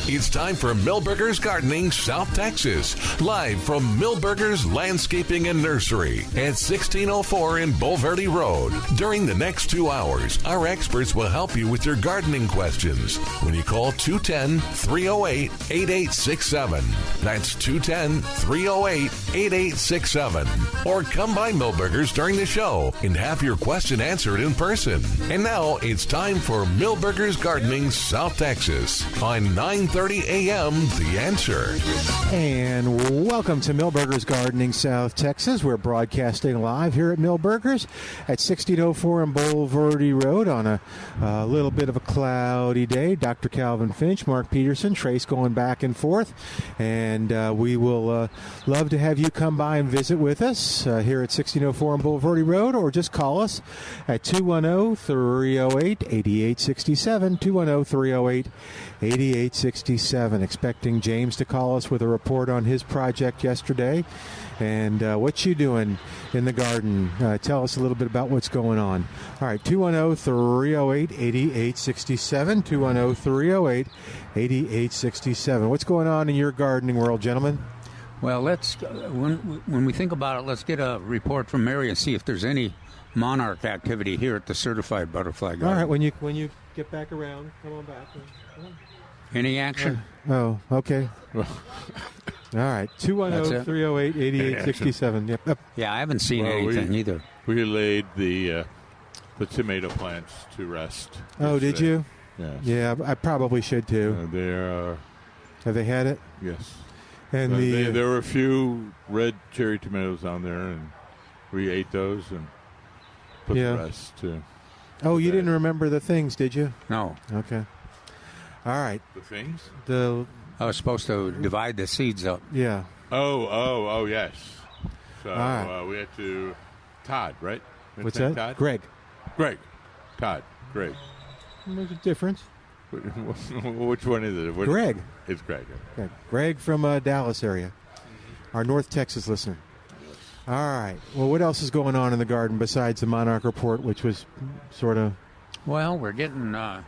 It's time for Milberger's Gardening South Texas, live from Milberger's Landscaping and Nursery at 1604 in Bulverde Road. During the next 2 hours, our experts will help you with your gardening questions when you call 210-308-8867. That's 210-308-8867. Or come by Milberger's during the show and have your question answered in person. And now it's time for Milberger's Gardening South Texas on 9:30 a.m. The Answer. And welcome to Milberger's Gardening South Texas. We're broadcasting live here at Milberger's at 1604 in Bulverde Road on a little bit of a cloudy day. Dr. Calvin Finch, Mark Peterson, Trace going back and forth. And we will love to have you come by and visit with us here at 1604 in Bulverde Road, or just call us at 210-308-8867, 210-308-8867. Expecting James to call us with a report on his project yesterday. And what you doing in the garden? Tell us a little bit about what's going on. All right, 210-308-8867, 210-308-8867. What's going on in your gardening world, gentlemen? Well, let's when we think about it, let's get a report from Mary and see if there's any monarch activity here at the Certified Butterfly Garden. All right, when you get back around, come on back. Come on. Any action? Oh, okay. All right, 210-308-8867. Yep. Yeah, I haven't seen anything either. We laid the tomato plants to rest. Oh, did you? Yes. Yeah, I probably should too. They are. Have they had it? Yes. And there were a few red cherry tomatoes on there, and we ate those and put the rest too. Oh, you didn't remember the things, did you? No. Okay. All right. The things? I was supposed to divide the seeds up. Yeah. Oh, yes. So right. We had to... Todd, right? What's that? Todd? Greg. Todd. Greg. There's a difference. Which one is it? Greg. It's Greg. Okay. Greg from Dallas area. Our North Texas listener. Yes. All right. Well, what else is going on in the garden besides the Monarch Report, which was sort of... Well, we're getting... we're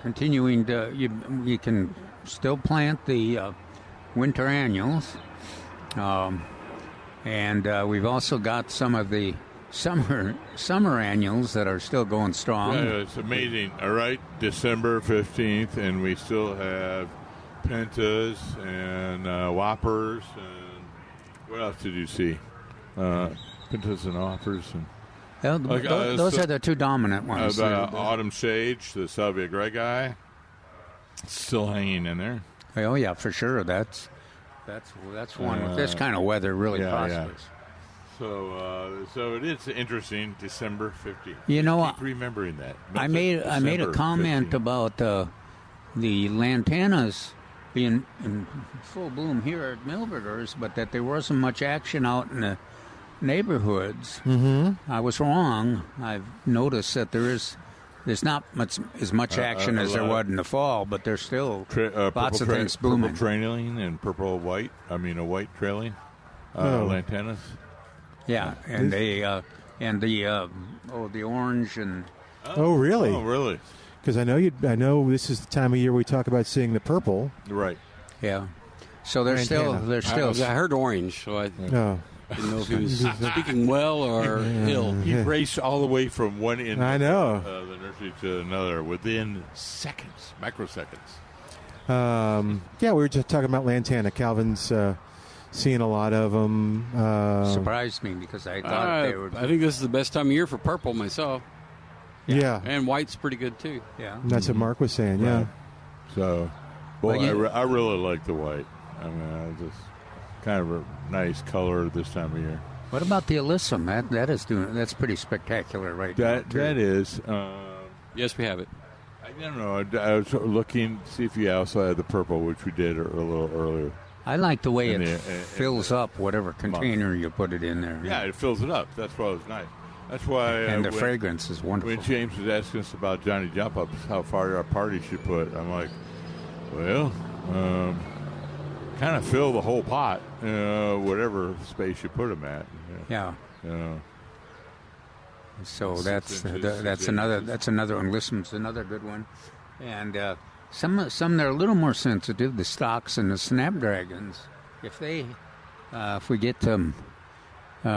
continuing to... You can still plant the winter annuals. And we've also got some of the summer annuals that are still going strong. Yeah, it's amazing. All right, December 15th, and we still have pentas and whoppers. And what else did you see? Pentas and whoppers. And those are the two dominant ones. Autumn Sage, the Salvia Greggii, still hanging in there. Oh yeah, for sure. That's one with this kind of weather really prospers. Yeah. So it is interesting. December 15th. You know, keep remembering that. I made a comment 15th. about the lantanas being in full bloom here at Milberger's, but that there wasn't much action out in the neighborhoods. Mm-hmm. I was wrong. I've noticed that there's not as much action as there was in the fall, but there's still lots of things blooming. Purple trailing and purple white. I mean, a white trailing lantanas. Yeah, and the orange and. Oh, really? Oh, really? Because I know this is the time of year we talk about seeing the purple. Right. Yeah. So there's still. I heard orange, so I didn't know if he was speaking well or ill. He raced all the way from one end of the nursery to another within seconds, microseconds. We were just talking about lantana. Calvin's seeing a lot of them. Surprised me because I thought they were. I think this is the best time of year for purple myself. Yeah. And white's pretty good too. Yeah. That's what Mark was saying, yeah. Right. So, I really like the white. I mean, just kind of a nice color this time of year. What about the alyssum? That's pretty spectacular, right? That is. Yes, we have it. I don't know. I was looking to see if you also had the purple, which we did a little earlier. I like the way it fills up whatever container you put it in there. Yeah, it fills it up. That's why it was nice. That's why. And the fragrance is wonderful. When James was asking us about Johnny Jump Ups, how far our party should put, I'm like, well, kind of fill the whole pot, whatever space you put them at. Yeah. So that's another one. Listens another good one, and some that are a little more sensitive, the stocks and the snapdragons. If we get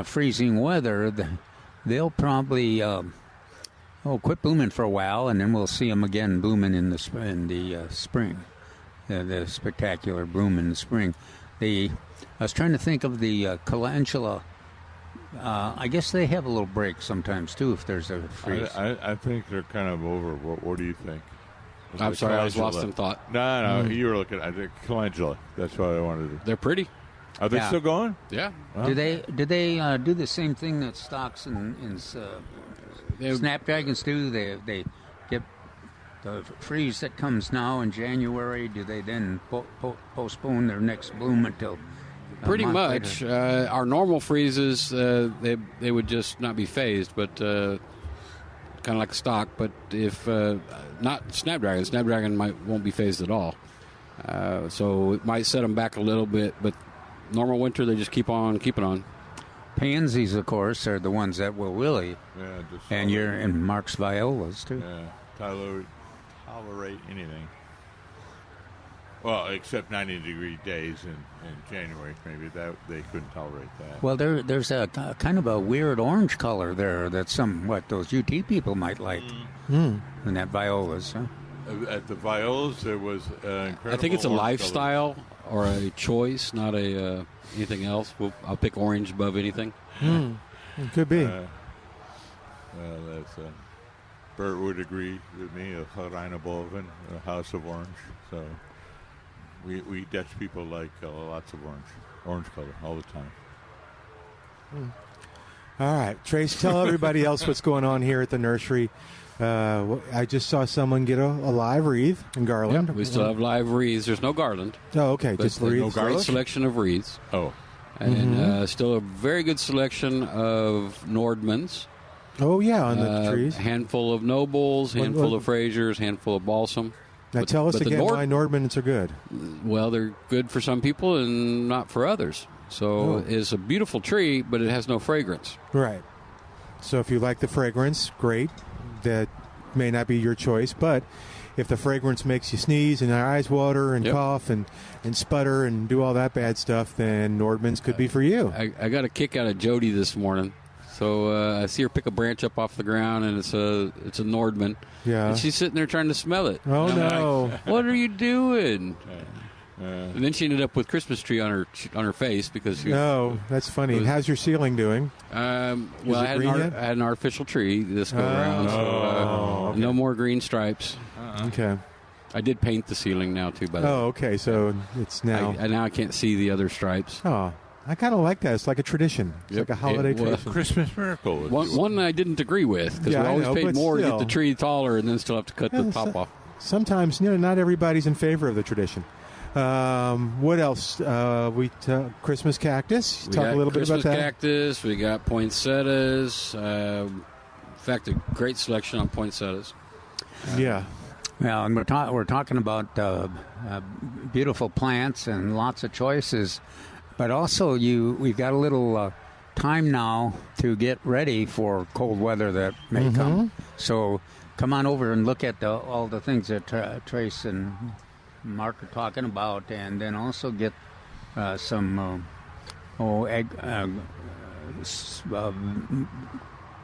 freezing weather, they'll probably quit blooming for a while, and then we'll see them again blooming in the spring. The spectacular bloom in the spring. I was trying to think of the calendula. I guess they have a little break sometimes too if there's a freeze. I think they're kind of over. What do you think? I'm sorry, I was lost in thought. No, you were looking at the calendula. That's what I wanted to. They're pretty. Are they still going? Yeah. Well, do they do the same thing that stocks and snapdragons do? They get the freeze that comes now in January. Do they then postpone their next bloom until? Pretty much. Our normal freezes, they would just not be phased, but kind of like a stock. But if not Snapdragon won't be phased at all. So it might set them back a little bit, but normal winter, they just keep on keeping on. Pansies, of course, are the ones that will really. Yeah, and Mark's violas, too. Yeah, tolerate anything. Well, except 90-degree days in January, maybe that they couldn't tolerate that. Well, there's a kind of a weird orange color there that those UT people might like. In that violas, huh? At the violas, there was incredible. I think it's a lifestyle or a choice, not anything else. I'll pick orange above anything. It could be. That's Bert would agree with me. A Rheineboven, a house of orange. So. We Dutch people like lots of orange color all the time. All right, Trace, tell everybody else what's going on here at the nursery. I just saw someone get a live wreath and garland. Yep, we still have live wreaths. There's no garland. Oh, okay, just wreaths. Great selection of wreaths. Oh, and still a very good selection of Nordmans. Oh yeah, on the trees. Handful of Nobles, handful of Frasers, handful of Balsam. Now tell us again why Nordmans are good. Well, they're good for some people and not for others. So it's a beautiful tree, but it has no fragrance. Right. So if you like the fragrance, great. That may not be your choice, but if the fragrance makes you sneeze and your eyes water and cough and sputter and do all that bad stuff, then Nordmans could be for you. I got a kick out of Jody this morning. So I see her pick a branch up off the ground, and it's a Nordman. Yeah. And she's sitting there trying to smell it. Oh, no. Like, what are you doing? And then she ended up with Christmas tree on her face because she. No, that's funny. How's your ceiling doing? Well, I had an artificial tree this go around, so okay. No more green stripes. Okay. I did paint the ceiling now too. By the way. Oh, okay. So it's now. Now I can't see the other stripes. Oh. I kind of like that. It's like a tradition. It's like a holiday tradition. Christmas miracle. One I didn't agree with because we always paid more to get the tree taller and then still have to cut the top off. Sometimes, not everybody's in favor of the tradition. What else? Christmas cactus. Talk a little bit about that. Christmas cactus. We got poinsettias. In fact, a great selection on poinsettias. Yeah. Well, and we're talking about beautiful plants and lots of choices. But also, we've got a little time now to get ready for cold weather that may come. So come on over and look at all the things that Trace and Mark are talking about, and then also get some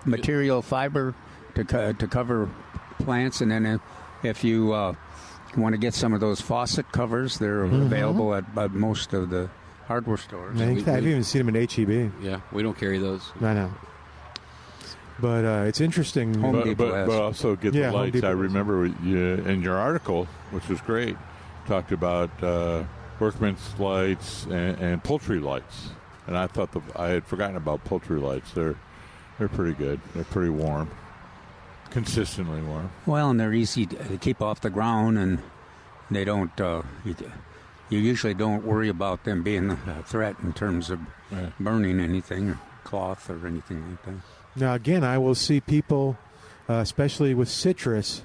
material fiber to cover plants. And then if you want to get some of those faucet covers, they're available at most of the hardware stores. I've even seen them in H-E-B. Yeah, we don't carry those. I know. But it's interesting. But also get the lights. I remember in your article, which was great, talked about workman's lights and poultry lights. And I thought I had forgotten about poultry lights. They're pretty good. They're pretty warm. Consistently warm. Well, and they're easy to keep off the ground, and they don't... You usually don't worry about them being a threat in terms of burning anything, or cloth, or anything like that. Now, again, I will see people, especially with citrus,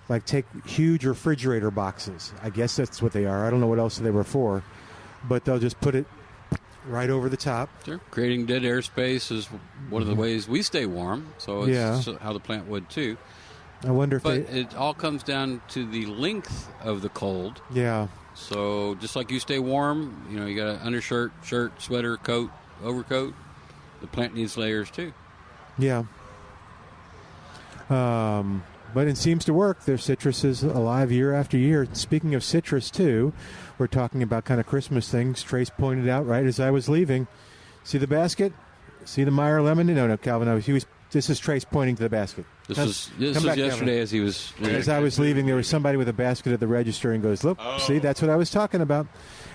like take huge refrigerator boxes. I guess that's what they are. I don't know what else they were for. But they'll just put it right over the top. Sure. Creating dead air space is one of the ways we stay warm. So it's how the plant would, too. I wonder if But it all comes down to the length of the cold. Yeah. So just like you stay warm, you got an undershirt, shirt, sweater, coat, overcoat. The plant needs layers too. Yeah. But it seems to work. Their citrus is alive year after year. Speaking of citrus, too, we're talking about kind of Christmas things. Trace pointed out right as I was leaving. See the basket? See the Meyer lemon? No, Calvin. This is Trace pointing to the basket. This was yesterday, Calvin. As he was. As I was leaving, there was somebody with a basket at the register and goes, "Look, see, that's what I was talking about."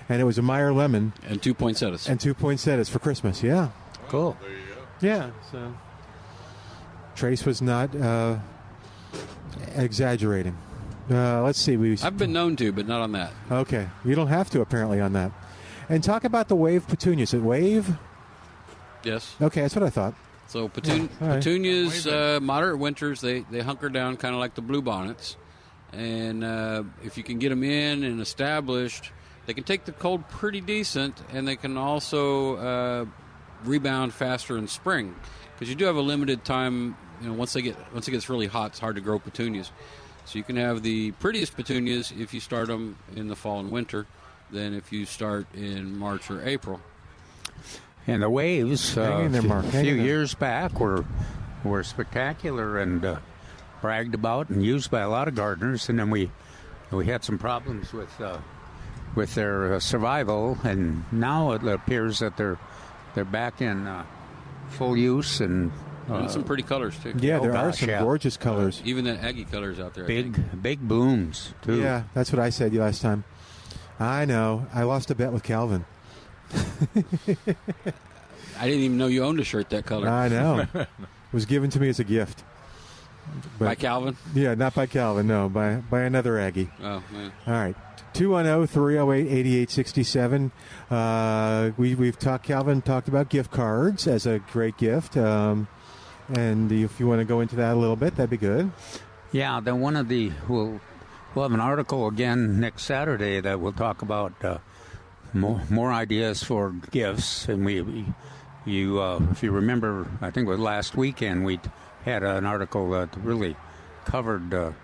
And it was a Meyer lemon and 2 poinsettias. And 2 poinsettias for Christmas. Yeah. Cool. There you go. Yeah. So Trace was not exaggerating. Let's see. I've been known to, but not on that. Okay. You don't have to, apparently, on that. And talk about the wave petunias. Is it wave? Yes. Okay, that's what I thought. So petunias, moderate winters, they hunker down kind of like the bluebonnets. And if you can get them in and established, they can take the cold pretty decent, and they can also rebound faster in spring. Because you do have a limited time. Once it gets really hot, it's hard to grow petunias. So you can have the prettiest petunias if you start them in the fall and winter than if you start in March or April. And the waves, a few years back, were spectacular and bragged about and used by a lot of gardeners. And then we had some problems with their survival. And now it appears that they're back in full use and some pretty colors too. Yeah, there are some gorgeous colors. Even the Aggie colors out there. Big blooms too. Yeah, that's what I said last time. I know. I lost a bet with Calvin. I didn't even know you owned a shirt that color. I know. It was given to me as a gift. But, by Calvin? Yeah, not by Calvin, no, by another Aggie. Oh, man. All right. 210-308-8867. We've Calvin talked about gift cards as a great gift. And if you want to go into that a little bit, that'd be good. Yeah, then we'll have an article again next Saturday that will talk about more ideas for gifts. And if you remember, I think it was last weekend, we had an article that really covered the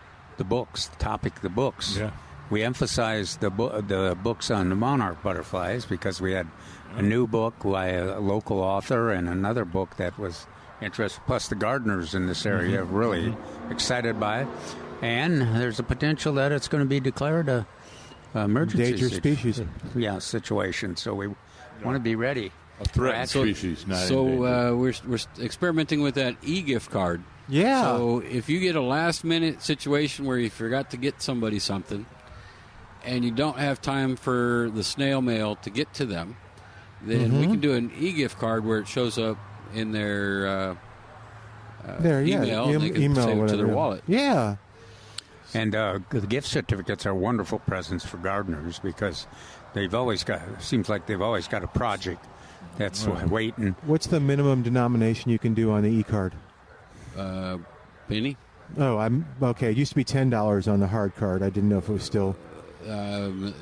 books, the topic of the books. Yeah. We emphasized the books on the monarch butterflies because we had a new book by a local author and another book that was interesting. Plus, the gardeners in this area are really excited by it. And there's a potential that it's going to be declared a emergency endangered species. Situation. So we want to be ready. A threatened species, not endangered. We're experimenting with that e-gift card. Yeah. So if you get a last-minute situation where you forgot to get somebody something and you don't have time for the snail mail to get to them, then we can do an e-gift card where it shows up in their email, and they can save it to their wallet. Yeah. And the gift certificates are wonderful presents for gardeners because seems like they've always got a project that's waiting. What's the minimum denomination you can do on the e-card? Penny. Oh, okay. It used to be $10 on the hard card. I didn't know if it was still.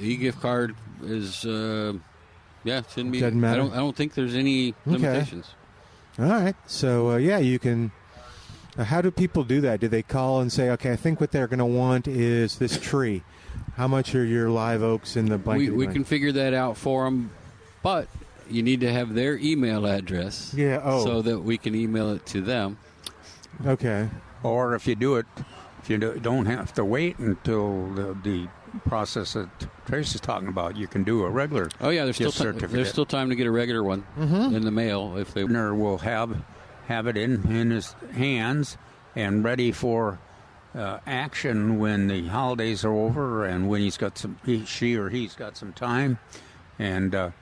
E-gift card is shouldn't be. Doesn't matter. I don't think there's any limitations. All right. So you can. How do people do that? Do they call and say, "Okay, I think what they're going to want is this tree. How much are your live oaks in the blanket?" We can figure that out for them, but you need to have their email address. Yeah. Oh. So that we can email it to them. Okay. Or if you don't have to wait until the process that Trace is talking about. You can do a regular. Oh yeah, there's still time to get a regular one in the mail if they. Gardener will have it in his hands and ready for action when the holidays are over and when he's got she or he's got some time, and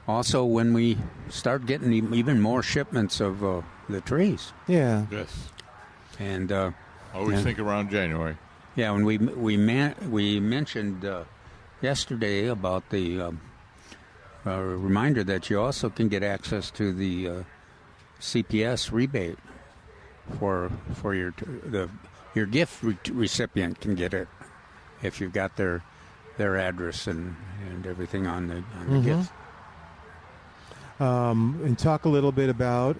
also when we start getting even more shipments of the trees. Yeah. Yes. And always think around January. Yeah, when we mentioned yesterday about the reminder that you also can get access to the CPS rebate for your gift recipient can get it if you've got their address and everything on the gift. And talk a little bit about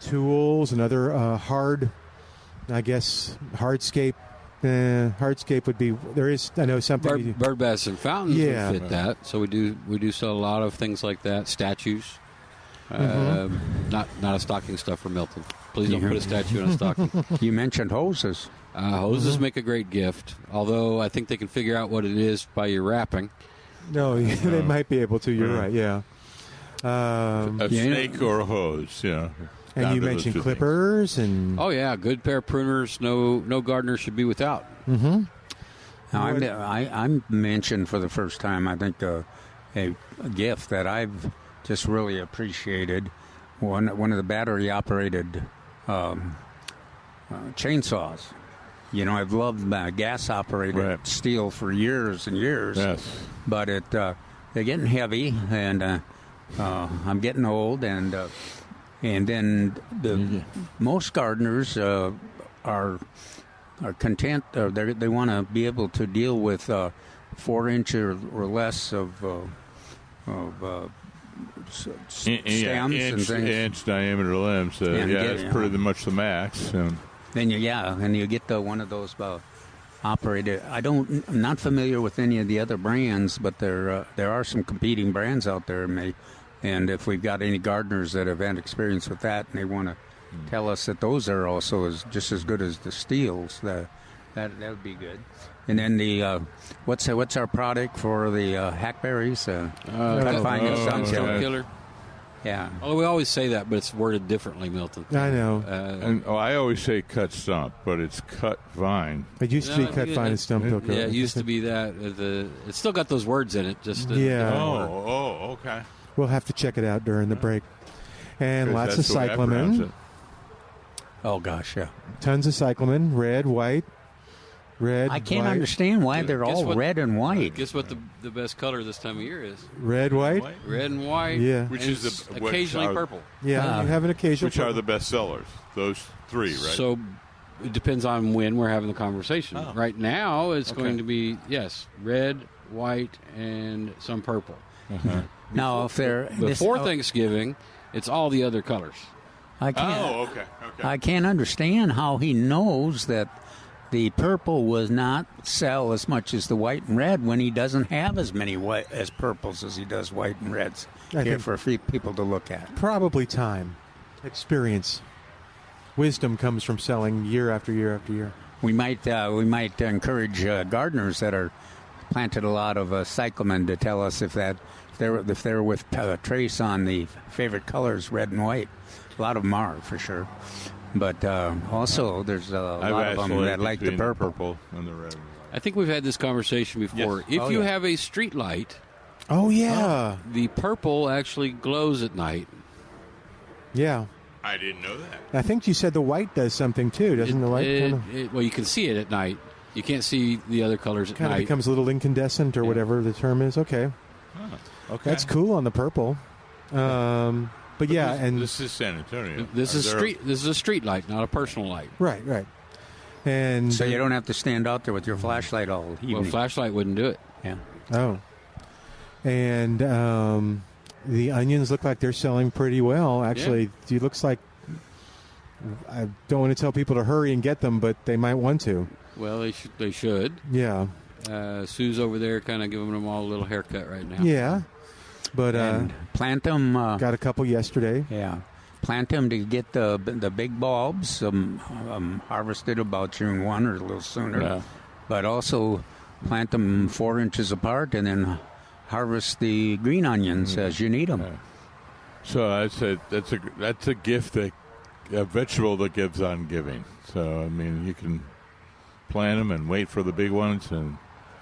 tools and other hard I guess hardscape. Hardscape would be. There is. I know something. Bird baths and fountains would fit that. So we do sell a lot of things like that. Statues. Not a stocking stuff for Milton. Please don't put a statue in a stocking. You mentioned hoses. Hoses make a great gift, although I think they can figure out what it is by your wrapping. No, they might be able to. You're right. Yeah. A snake or a hose, And you mentioned clippers and... Oh, yeah, good pair of pruners. No gardener should be without. Mm-hmm. Now, I'm mentioned for the first time, I think, a gift that I've just really appreciated. One of the battery-operated chainsaws. I've loved gas-operated steel for years and years. Yes. But they're getting heavy, and I'm getting old, and then most gardeners are content. They want to be able to deal with 4-inch or less of stems and things. Inch diameter limbs. It's pretty much the max. Then you get one of those operated. I'm not familiar with any of the other brands, but there are some competing brands out there. And if we've got any gardeners that have had experience with that, and they want to tell us that those are also just as good as the steels, that would be good. And then the what's our product for the hackberries? Stump killer. Yeah. Well, we always say that, but it's worded differently, Milton. I know. I always say cut stump, but it's cut vine. It used to be cut vine and stump killer. Yeah, it used to be that. It's still got those words in it. Okay. We'll have to check it out during the break. And lots of cyclamen. Oh, gosh, yeah. Tons of cyclamen, red, white. I can't understand why they're all red and white. Guess what the best color this time of year is? Red, white? Red and white. Yeah. Which is occasionally purple. Yeah, you have an occasional Which are the best sellers? Those three, right? So it depends on when we're having the conversation. Oh. Right now, it's going to be, red, white, and some purple. Uh-huh. Now, before Thanksgiving, it's all the other colors. Okay. I can't understand how he knows that the purple will not sell as much as the white and red when he doesn't have as many as purples as he does white and reds here for people to look at. Probably time, experience, wisdom comes from selling year after year after year. We might encourage gardeners that are planted a lot of cyclamen to tell us if they're with trace on the favorite colors, red and white. A lot of them are, for sure. But also, there's a lot of them that like the purple and the red. I think we've had this conversation before. Yes. If you have a street light, the purple actually glows at night. Yeah. I didn't know that. I think you said the white does something too, doesn't the white? Well, you can see it at night. You can't see the other colors at night. Kind of becomes a little incandescent or whatever the term is. Okay. Okay. That's cool on the purple. But yeah, and this is San Antonio. This is a street light, not a personal light. Right. And so you don't have to stand out there with your flashlight all evening. Well, flashlight wouldn't do it. Yeah. Oh. And the onions look like they're selling pretty well. Actually, it looks like I don't want to tell people to hurry and get them, but they might want to. Well, they should. Yeah. Sue's over there kind of giving them all a little haircut right now. Yeah. But plant them. Got a couple yesterday. Yeah. Plant them to get the big bulbs harvested about June 1 or a little sooner. Yeah. But also plant them 4 inches apart and then harvest the green onions as you need them. Yeah. So that's a gift, a vegetable that gives on giving. So, I mean, you can plant them and wait for the big ones and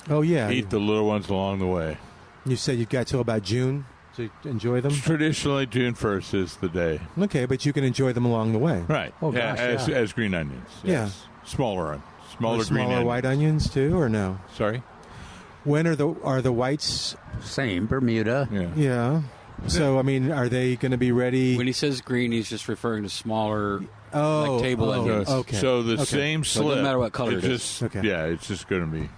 eat the little ones along the way. You said you've got till about June to enjoy them? Traditionally, June 1st is the day. Okay, but you can enjoy them along the way. Right. Oh, gosh, as green onions. Yes. Yeah. Smaller green onions. Smaller white onions, too, or no? Sorry? When are the whites? Same, Bermuda. Yeah. So, I mean, are they going to be ready? When he says green, he's just referring to smaller table onions. Okay. So the same slip. So it doesn't matter what color it is. Yeah, it's just going to be.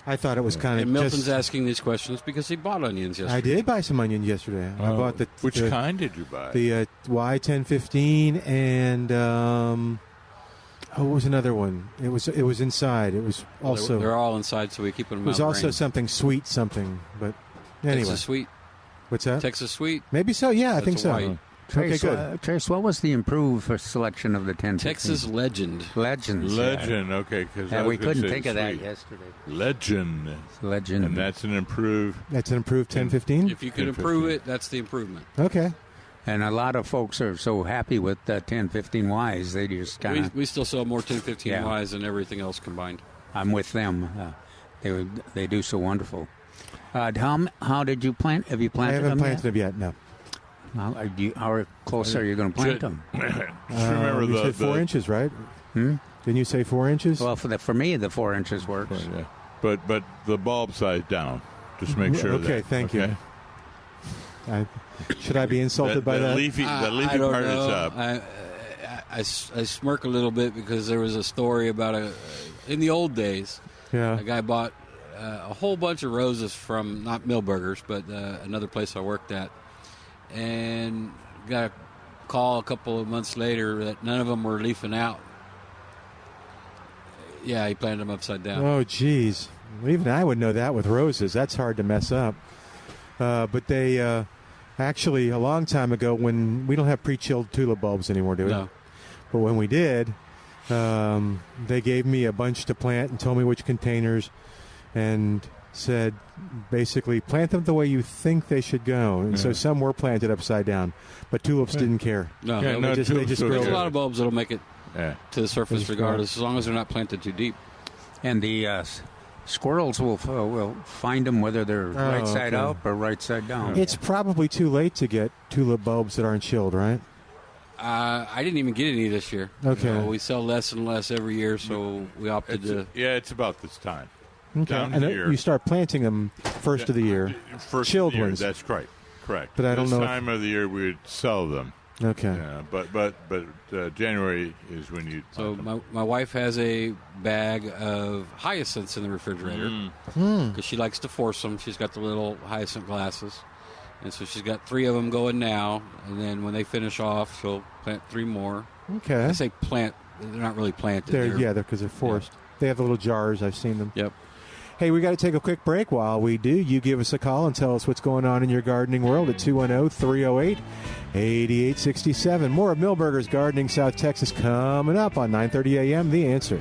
I thought it was kind of. And Milton's asking these questions because he bought onions yesterday. I did buy some onions yesterday. I bought Which kind did you buy? The Y1015 and what was another one? It was inside. It was also. They're all inside, so we keep them. It was out also something sweet, something. But anyway, Texas Sweet. What's that? Texas Sweet. Maybe so. Yeah, I think so. White. Okay, good. Trace, what was the improved selection of the 10? Texas Legend. Legends. Legend, okay. Because we couldn't think of that yesterday. Legend. And that's an improved. That's an improved 1015? If you can improve it, that's the improvement. Okay. And a lot of folks are so happy with the 1015Ys, they just kind of... We still sell more 1015Ys than everything else combined. I'm with them. They do so wonderful. How did you plant? Have you planted them I haven't planted them yet, no. How close are you going to plant them? Remember you said 4 inches, right? Didn't you say 4 inches? Well, for me, the 4 inches works. Yeah. But the bulb size down. Just make sure. Okay, thank you. Should I be insulted by that? The leafy I don't part know. is up. I smirk a little bit because there was a story about in the old days, a guy bought a whole bunch of roses from, not Milberger's, but another place I worked at, and got a call a couple of months later that none of them were leafing out. Yeah, he planted them upside down. Oh, geez. Even I would know that with roses. That's hard to mess up. But they actually, a long time ago, when we don't have pre-chilled tulip bulbs anymore, do we? No. But when we did, they gave me a bunch to plant and told me which containers and said, basically, plant them the way you think they should go. And so some were planted upside down, but tulips didn't care. No, they just grow. There's a lot of bulbs that'll make it to the surface Just regardless, as long as they're not planted too deep. And the squirrels will find them whether they're right side up or right side down. It's probably too late to get tulip bulbs that aren't chilled, right? I didn't even get any this year. Okay. We sell less and less every year, so we opted to. Yeah, it's about this time. Okay. And you start planting them first of the year. First chilled of the year, ones. That's correct. But I don't know. This time of the year, we would sell them. Okay. Yeah, but January is when you. So my wife has a bag of hyacinths in the refrigerator because she likes to force them. She's got the little hyacinth glasses, and so she's got 3 of them going now. And then when they finish off, she'll plant 3 more. Okay. I say plant; they're not really planted. They're because they're forced. Yeah. They have the little jars. I've seen them. Yep. Hey, we got to take a quick break. While we do, you give us a call and tell us what's going on in your gardening world at 210-308-8867. More of Milberger's Gardening South Texas coming up on 9:30 a.m. The Answer.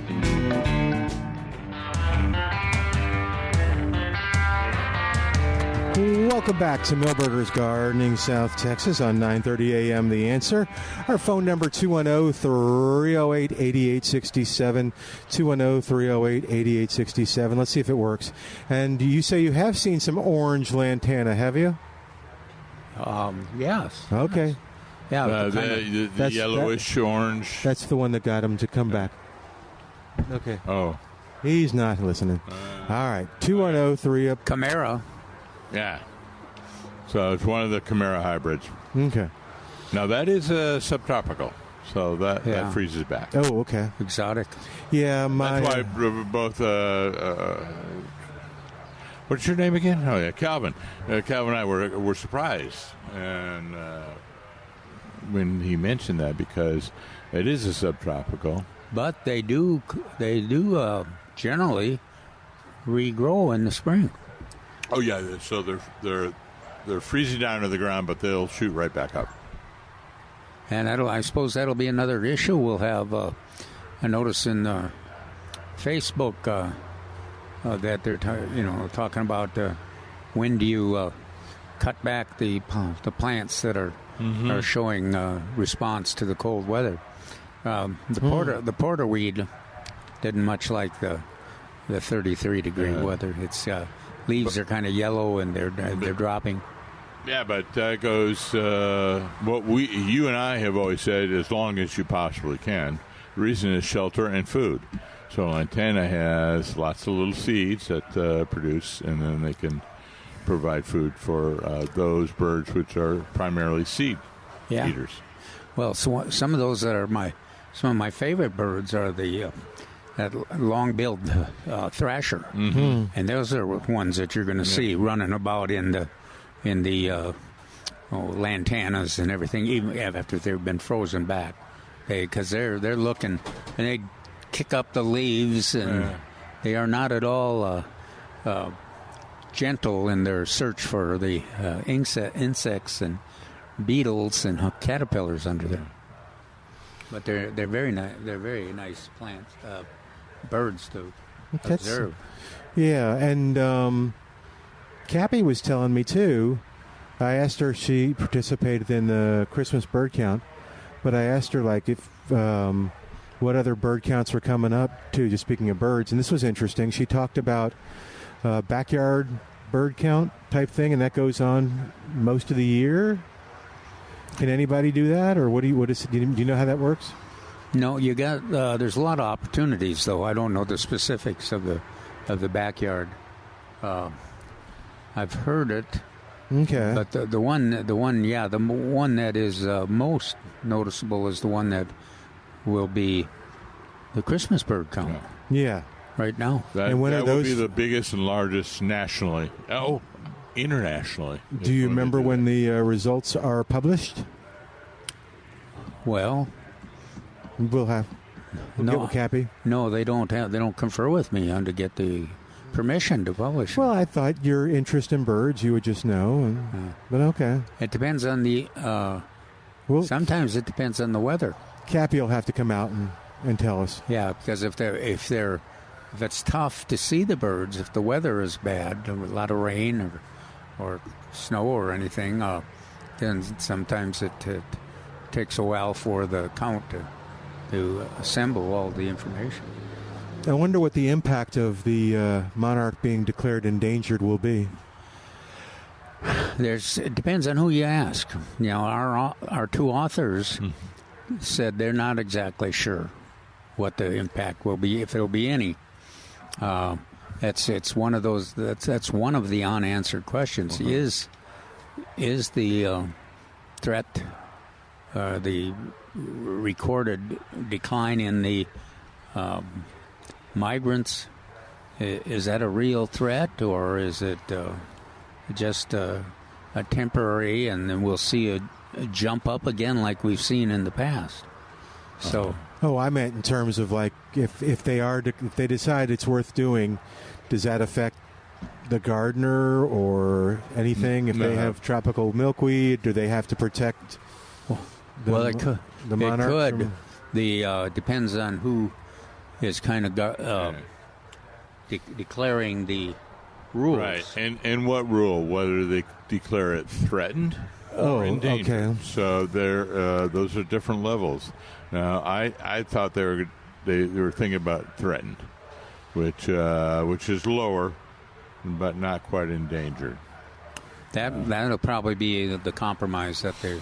Welcome back to Milberger's Gardening South Texas on 9:30 a.m. The Answer. Our phone number 210-308-8867. 210-308-8867. Let's see if it works. And you say you have seen some orange lantana, have you? Yes. Okay. Yeah. The yellowish orange. That's the one that got him to come back. Okay. Oh. He's not listening. All right. 210-3 Chimera. Yeah. So it's one of the Chimera hybrids. Okay. Now that is subtropical, so that freezes back. Oh, okay. Exotic. Yeah, that's why both. What's your name again? Oh yeah, Calvin. Calvin and I were surprised, and when he mentioned that because it is a subtropical. But they do generally regrow in the spring. Oh yeah, so they're freezing down to the ground, but they'll shoot right back up. And I suppose that'll be another issue. We'll have a notice in Facebook that they're talking about when do you cut back the plants that are showing response to the cold weather. The porterweed didn't much like the 33-degree weather. It's leaves are kind of yellow and they're dropping. Yeah, but that goes what you and I have always said: as long as you possibly can. The reason is shelter and food. So lantana has lots of little seeds that produce, and then they can provide food for those birds which are primarily seed eaters. Well, so some of those that are some of my favorite birds are the that long-billed thrasher, and those are ones that you're going to see running about in the lantanas and everything, even after they've been frozen back, because they're looking, and kick up the leaves, and they are not at all gentle in their search for the insects and beetles and caterpillars under there. But they're very nice. They're very nice plants, birds to observe. Yeah, and Cappy was telling me too. I asked her if she participated in the Christmas bird count, but I asked her like if what other bird counts were coming up too. Just speaking of birds, and this was interesting. She talked about backyard bird count type thing, and that goes on most of the year. Can anybody do that, or do you know how that works? No, you got. There's a lot of opportunities, though. I don't know the specifics of the backyard. I've heard it. Okay. But the one that is most noticeable is the one that will be the Christmas bird count. Yeah. Right now. That will be the biggest and largest nationally. Oh, internationally. Do you remember when the results are published? Well, we'll get with Cappy. No, they don't confer with me to get the permission to publish. Well, I thought your interest in birds, you would just know. But okay. It depends on the. Sometimes it depends on the weather. Cappy will have to come out and tell us. Yeah, because if it's tough to see the birds, if the weather is bad, a lot of rain or snow or anything, then sometimes it takes a while for the count to assemble all the information. I wonder what the impact of the monarch being declared endangered will be. It depends on who you ask. You know, our two authors said they're not exactly sure what the impact will be, if there'll be any. It's one of those. That's one of the unanswered questions. Is the threat, the recorded decline in the migrants, is that a real threat, or is it just a temporary, and then we'll see a jump up again like we've seen in the past? So. Oh, I meant in terms of like if they decide it's worth doing, does that affect the gardener or anything? If they have tropical milkweed, do they have to protect? It could. The monarch. It could. Depends on who is kind of declaring the rules. Right, and what rule? Whether they declare it threatened or endangered. Okay. So those are different levels. Now, I thought they were thinking about threatened, which is lower, but not quite endangered. That'll probably be the compromise that they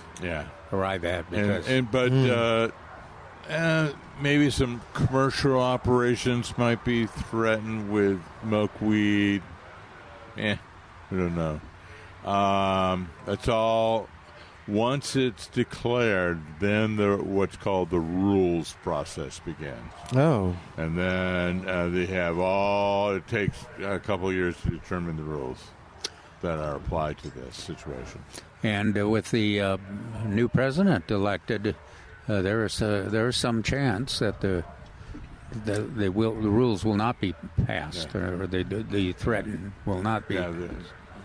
arrive at. Because maybe some commercial operations might be threatened with milkweed. I don't know. That's all. Once it's declared, then what's called the rules process begins. Oh. And then it takes a couple of years to determine the rules that are applied to this situation. And with the new president elected, there is some chance that the rules will not be passed, or the threatened will not be.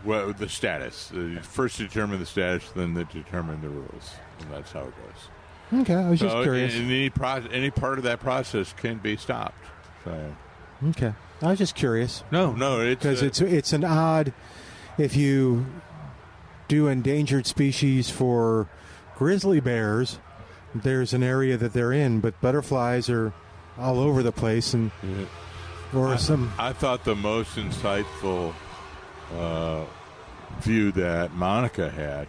Well, the status. First determine the status, then they determine the rules. And that's how it goes. Okay, I was just curious. And any part of that process can be stopped. So. Okay. I was just curious. No, because it's an odd, if you do endangered species for grizzly bears, there's an area that they're in, but butterflies are all over the place, and I thought the most insightful view that Monica had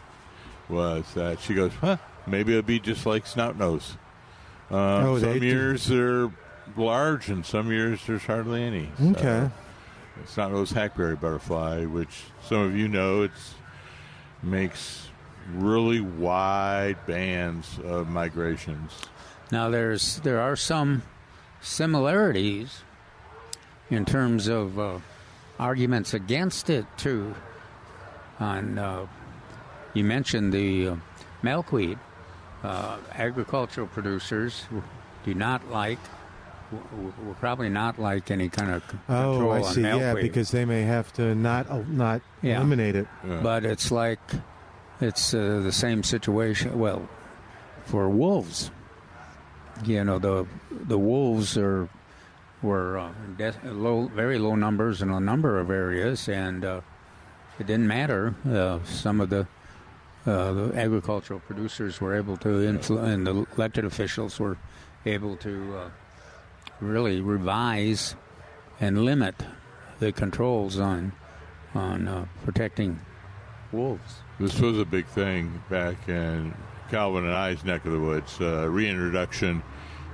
was that she goes, maybe it'll be just like snout-nose. Some years they're large, and some years there's hardly any. Okay. Snout-nose hackberry butterfly, which some of you know, makes really wide bands of migrations. Now, there are some similarities in terms of arguments against it too. You mentioned the milkweed. Agricultural producers do not like we're probably not like any kind of control Oh, I on see. milkweed. Yeah, because they may have to not eliminate it. Yeah. But it's like it's the same situation. Well, for wolves, the wolves were very low numbers in a number of areas, and it didn't matter. Some of the agricultural producers were able to and the elected officials were able to really revise and limit the controls on protecting wolves. This was a big thing back in Calvin and I's neck of the woods, reintroduction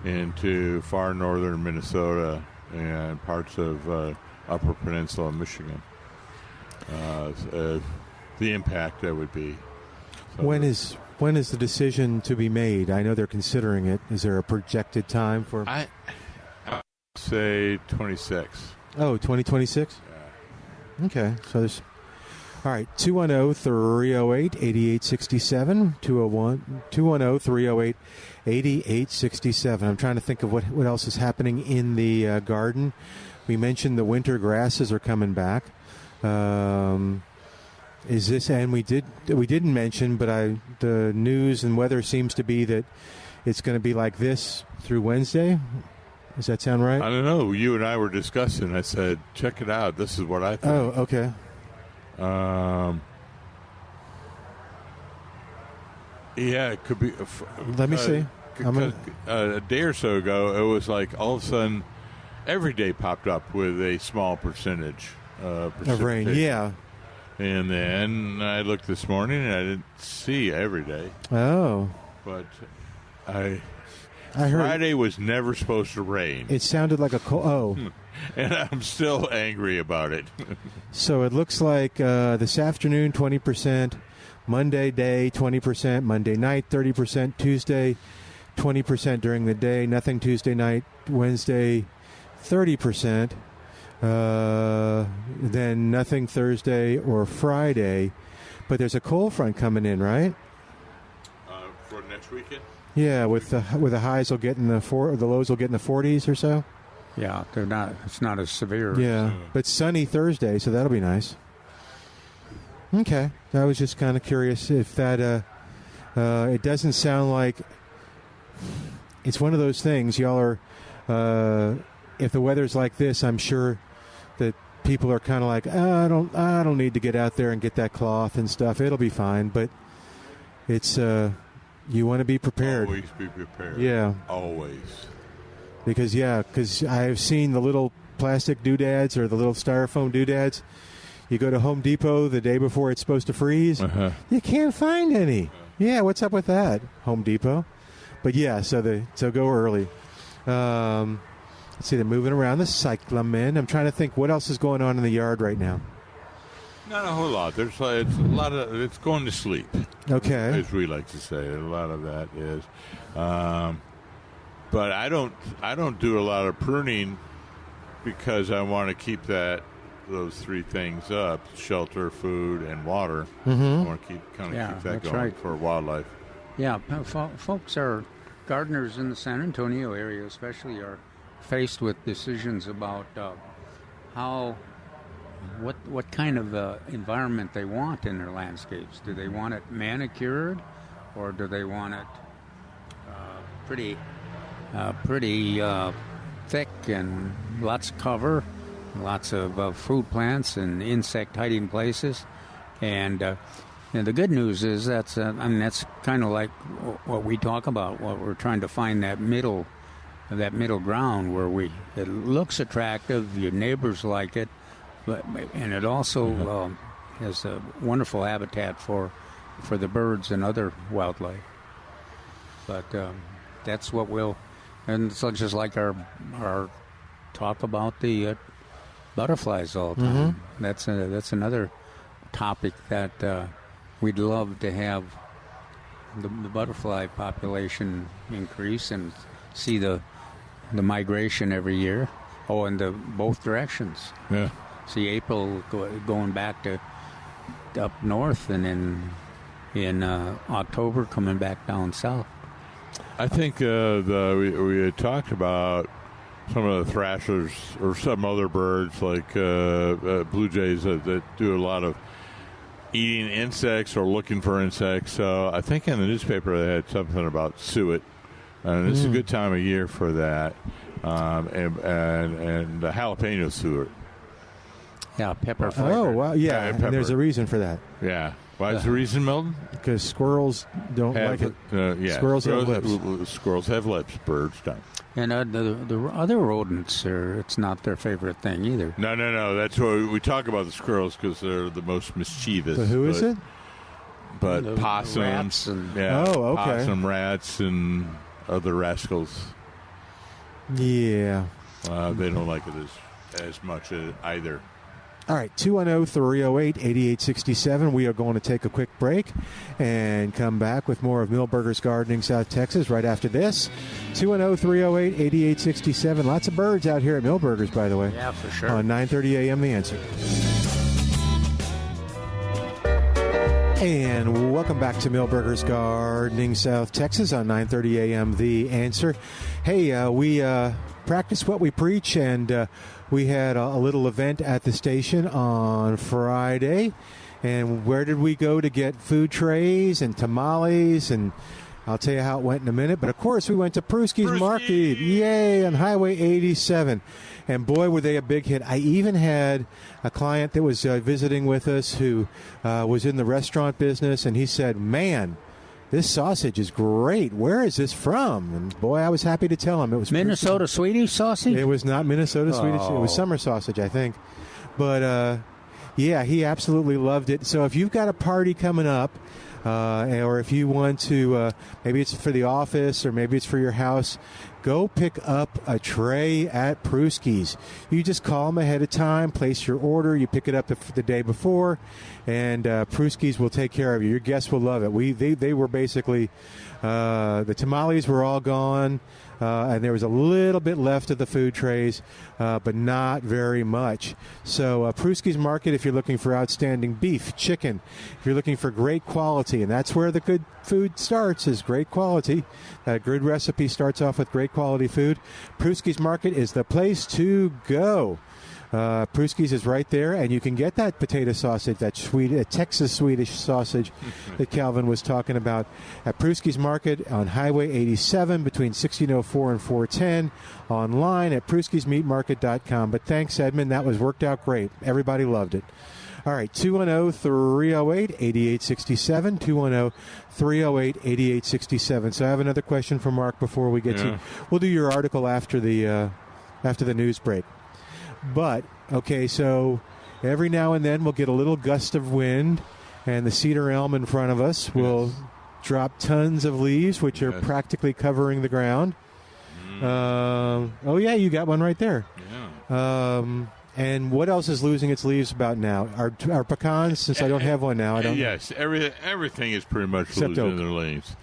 into far northern Minnesota and parts of Upper Peninsula Michigan. The impact that would be. So When is the decision to be made? I know they're considering it. Is there a projected time for? I say 26. Oh, 2026? Yeah. Okay, so there's... All right, 210-308-8867, 210-308-8867. I'm trying to think of what else is happening in the garden. We mentioned the winter grasses are coming back. Is this, and we didn't mention, but the news and weather seems to be that it's going to be like this through Wednesday. Does that sound right? I don't know. You and I were discussing. I said, check it out. This is what I think. Oh, okay. Yeah, it could be. Let me see. A day or so ago, it was like all of a sudden, every day popped up with a small percentage of rain. Yeah. And then I looked this morning and I didn't see every day. Oh. But I heard Friday was never supposed to rain. It sounded like a oh. And I'm still angry about it. So it looks like this afternoon 20%, Monday day 20%, Monday night 30%, Tuesday 20% during the day, nothing Tuesday night, Wednesday 30%. Then nothing Thursday or Friday, but there's a cold front coming in, right? For next weekend? Yeah, with the highs will get in the lows will get in the 40s or so. Yeah, they're not. It's not as severe. Yeah, but sunny Thursday, so that'll be nice. Okay, I was just kind of curious if that. It doesn't sound like it's one of those things. Y'all are. If the weather's like this, I'm sure that people are kind of like, I don't need to get out there and get that cloth and stuff. It'll be fine. But it's you want to be prepared. Always be prepared. Yeah, always. Because I've seen the little plastic doodads or the little styrofoam doodads. You go to Home Depot the day before it's supposed to freeze. Uh-huh. You can't find any. Yeah, what's up with that, Home Depot? But yeah, so go early. Let's see, they're moving around the cyclamen. I'm trying to think what else is going on in the yard right now. Not a whole lot. It's a lot of it's going to sleep. Okay, as we like to say, a lot of that is. But I don't do a lot of pruning because I want to keep those three things up: shelter, food, and water. Mm-hmm. I want to keep that going right. for wildlife. Yeah, folks gardeners in the San Antonio area especially are faced with decisions about what kind of environment they want in their landscapes. Do they want it manicured, or do they want it pretty thick and lots of cover, lots of food plants and insect hiding places? And the good news is that's kind of like what we talk about. What we're trying to find that middle ground where it looks attractive, your neighbors like it, and it also has a wonderful habitat for the birds and other wildlife. But that's what and it's just like our talk about the butterflies all the time. Mm-hmm. That's another topic that we'd love to have the butterfly population increase and see the migration every year. Oh, in both directions. Yeah. See April going back to up north, and then in October coming back down south. I think we had talked about some of the thrashers or some other birds like blue jays that do a lot of eating insects or looking for insects. So I think in the newspaper they had something about suet, and it's a good time of year for that. And the jalapeno suet. Yeah, pepper flavor. Oh, well, yeah, pepper. and there's a reason for that. Yeah. Why is the reason, Milton? Because squirrels don't like it. Yeah. Squirrels have lips. Squirrels have lips. Birds don't. And the other rodents, it's not their favorite thing either. No. That's why we talk about the squirrels, because they're the most mischievous. But who is it? But The possums. rats and- Yeah, Oh, okay. Possum, rats, and other rascals. Yeah. They don't like it as much either. All right, 210-308-8867. We are going to take a quick break and come back with more of Milberger's Gardening South Texas right after this. 210-308-8867. Lots of birds out here at Milberger's, by the way. Yeah, for sure. On 9:30 a.m. The Answer. And welcome back to Milberger's Gardening South Texas on 9:30 a.m. The Answer. Hey, we practice what we preach, and we had a little event at the station on Friday. And where did we go to get food trays and tamales? And I'll tell you how it went in a minute. But, of course, we went to Pruski's Market. Yay, on Highway 87. And, boy, were they a big hit. I even had a client that was visiting with us who was in the restaurant business, and he said, man, this sausage is great. Where is this from? And, boy, I was happy to tell him. It was Minnesota Swedish sausage? It was not Minnesota Swedish. It was summer sausage, I think. But, yeah, he absolutely loved it. So if you've got a party coming up, or if you want to, maybe it's for the office or maybe it's for your house, go pick up a tray at Pruski's. You just call them ahead of time, place your order, you pick it up the day before, and Pruski's will take care of you. Your guests will love it. They were basically, the tamales were all gone, and there was a little bit left of the food trays, but not very much. So Pruski's Market, if you're looking for outstanding beef, chicken, if you're looking for great quality, and that's where the good food starts, is great quality. A good recipe starts off with great quality food. Pruski's Market is the place to go. Pruski's is right there, and you can get that potato sausage, that Texas Swedish sausage that Calvin was talking about at Pruski's Market on Highway 87 between 1604 and 410, online at pruskismeatmarket.com. But thanks, Edmund. That worked out great. Everybody loved it. All right, 210-308-8867, 210-308-8867. So I have another question for Mark before we get to... We'll do your article after the news break. But, okay, so every now and then we'll get a little gust of wind, and the cedar elm in front of us will drop tons of leaves, which are practically covering the ground. Oh, yeah, you got one right there. Yeah. And what else is losing its leaves about now? Our pecans, since I don't have one now. I don't. Yes, everything is pretty much Except losing oak. their leaves.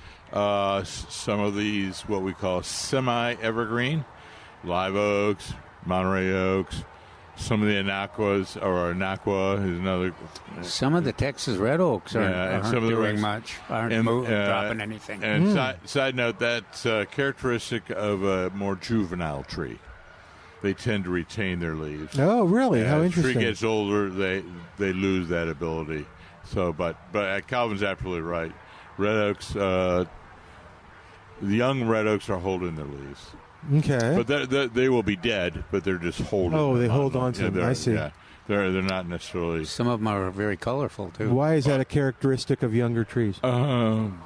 Some of these, what we call semi-evergreen, live oaks, Monterey oaks, some of the Anaquas, or Anaqua is another. Some of the Texas red oaks aren't some of the doing reds. much, aren't dropping anything. And side note, that's characteristic of a more juvenile tree. They tend to retain their leaves. Oh, really? How As interesting. the tree gets older, they lose that ability. So, but Calvin's absolutely right. Red oaks, the young red oaks are holding their leaves. Okay. But they will be dead, but they're just holding. Oh, them they hold on to them. I see. Yeah, they're not necessarily. Some of them are very colorful, too. Why is that a characteristic of younger trees? I don't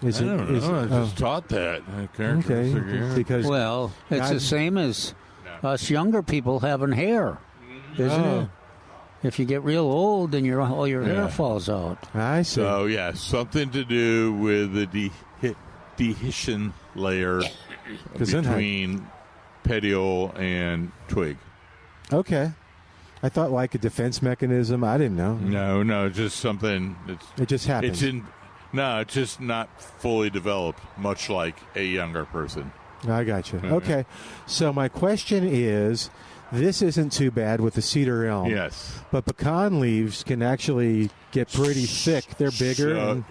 know. I just taught that. Okay. Because Well, it's the same as us younger people having hair, isn't it? If you get real old, then all your hair falls out. I see. So, something to do with the dehiscent layer between petiole and twig. Okay. I thought like a defense mechanism. I didn't know. No, it's just something. It just happens. It's just not fully developed, much like a younger person. I got you. Okay. So my question is, this isn't too bad with the cedar elm. Yes. But pecan leaves can actually get pretty thick. They're bigger. And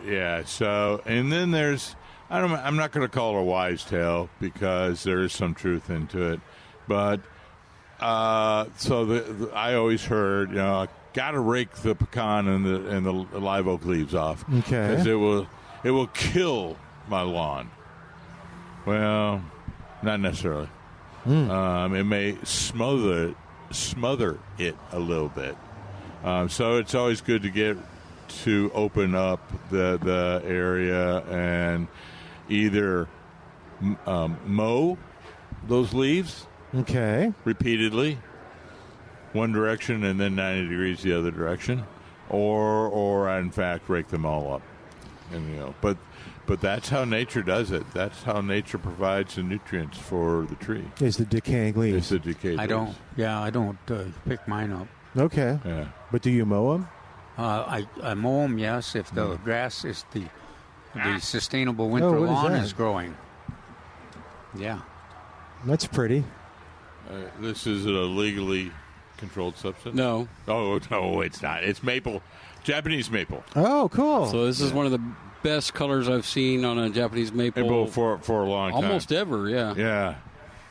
then there's, I'm not going to call it a wise tale because there is some truth into it. But so I always heard, got to rake the pecan and the live oak leaves off, Okay. because it will kill my lawn. Well, not necessarily. It may smother it a little bit. So it's always good to open up the area and either mow those leaves Okay. repeatedly, one direction and then 90 degrees the other direction, or in fact rake them all up. And but that's how nature does it. That's how nature provides the nutrients for the tree. Is the decaying leaves? It's the decayed I leaves. don't pick mine up. Okay. Yeah. But do you mow them? I mow them, yes, if the grass is the sustainable winter what is lawn that? is growing. Yeah. That's pretty. This is a legally controlled substance? No. Oh, no, it's not. It's maple, Japanese maple. Oh, cool. So this is one of the best colors I've seen on a Japanese maple For a long time. almost ever. Yeah. Yeah.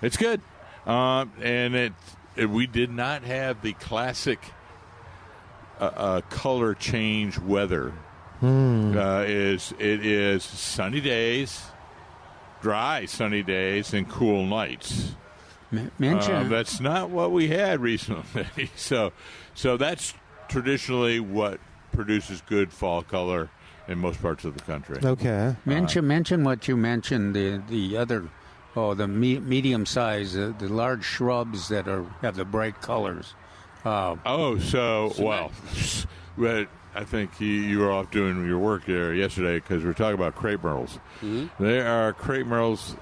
It's good. And we did not have the classic color change weather. It is sunny days, dry sunny days, and cool nights. Mention That's not what we had recently. So that's traditionally what produces good fall color in most parts of the country. Okay. mention what you mentioned, the other the medium size, the large shrubs that have the bright colors. Well, I think you were off doing your work there yesterday because we were talking about crepe myrtles. There are crepe myrtles,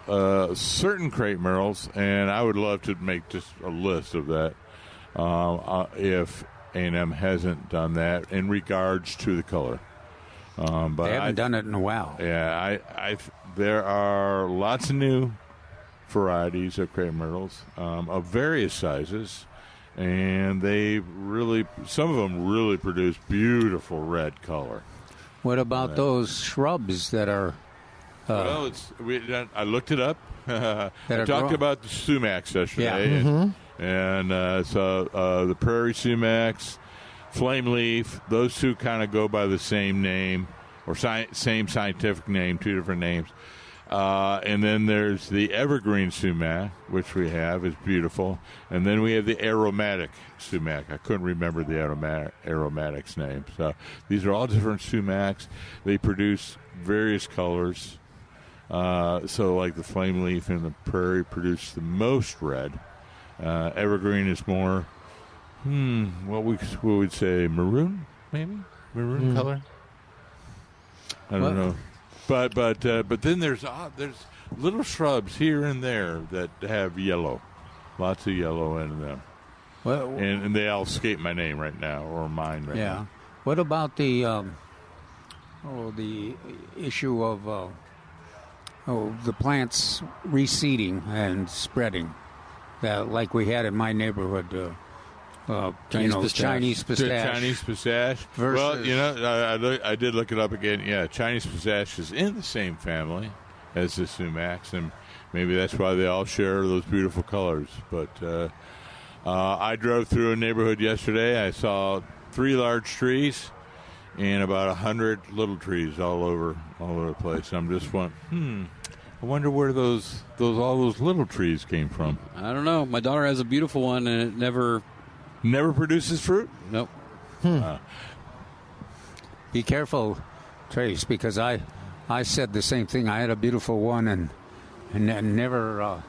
certain crepe myrtles, and I would love to make just a list of that if A&M hasn't done that in regards to the color. But They haven't done it in a while. Yeah, there are lots of new varieties of crepe myrtles of various sizes. And some of them really produce beautiful red color. What about those shrubs that are? I looked it up. I talked growing. about the sumacs yesterday, and so the prairie sumacs, flame leaf. Those two kind of go by the same name or same scientific name, two different names. And then there's the evergreen sumac, which we have, is beautiful. And then we have the aromatic sumac. I couldn't remember the aromatic's name. So these are all different sumacs. They produce various colors. So like the flame leaf and the prairie produce the most red. Evergreen is more, what we would say, maroon, maybe? Maroon color? I don't know. But then there's little shrubs here and there that have yellow, lots of yellow in them, and they all escape my name right now or mine right now. Yeah. What about the issue of the plants reseeding and spreading, like we had in my neighborhood? Chinese pistache. Chinese pistache. Versus, well, I did look it up again. Yeah, Chinese pistache is in the same family as the sumacs, and maybe that's why they all share those beautiful colors. But I drove through a neighborhood yesterday. I saw 3 large trees and about 100 little trees all over the place. I'm just went, I wonder where all those little trees came from. I don't know. My daughter has a beautiful one, and it never produces fruit? Nope. Be careful, Trace, because I said the same thing. I had a beautiful one and never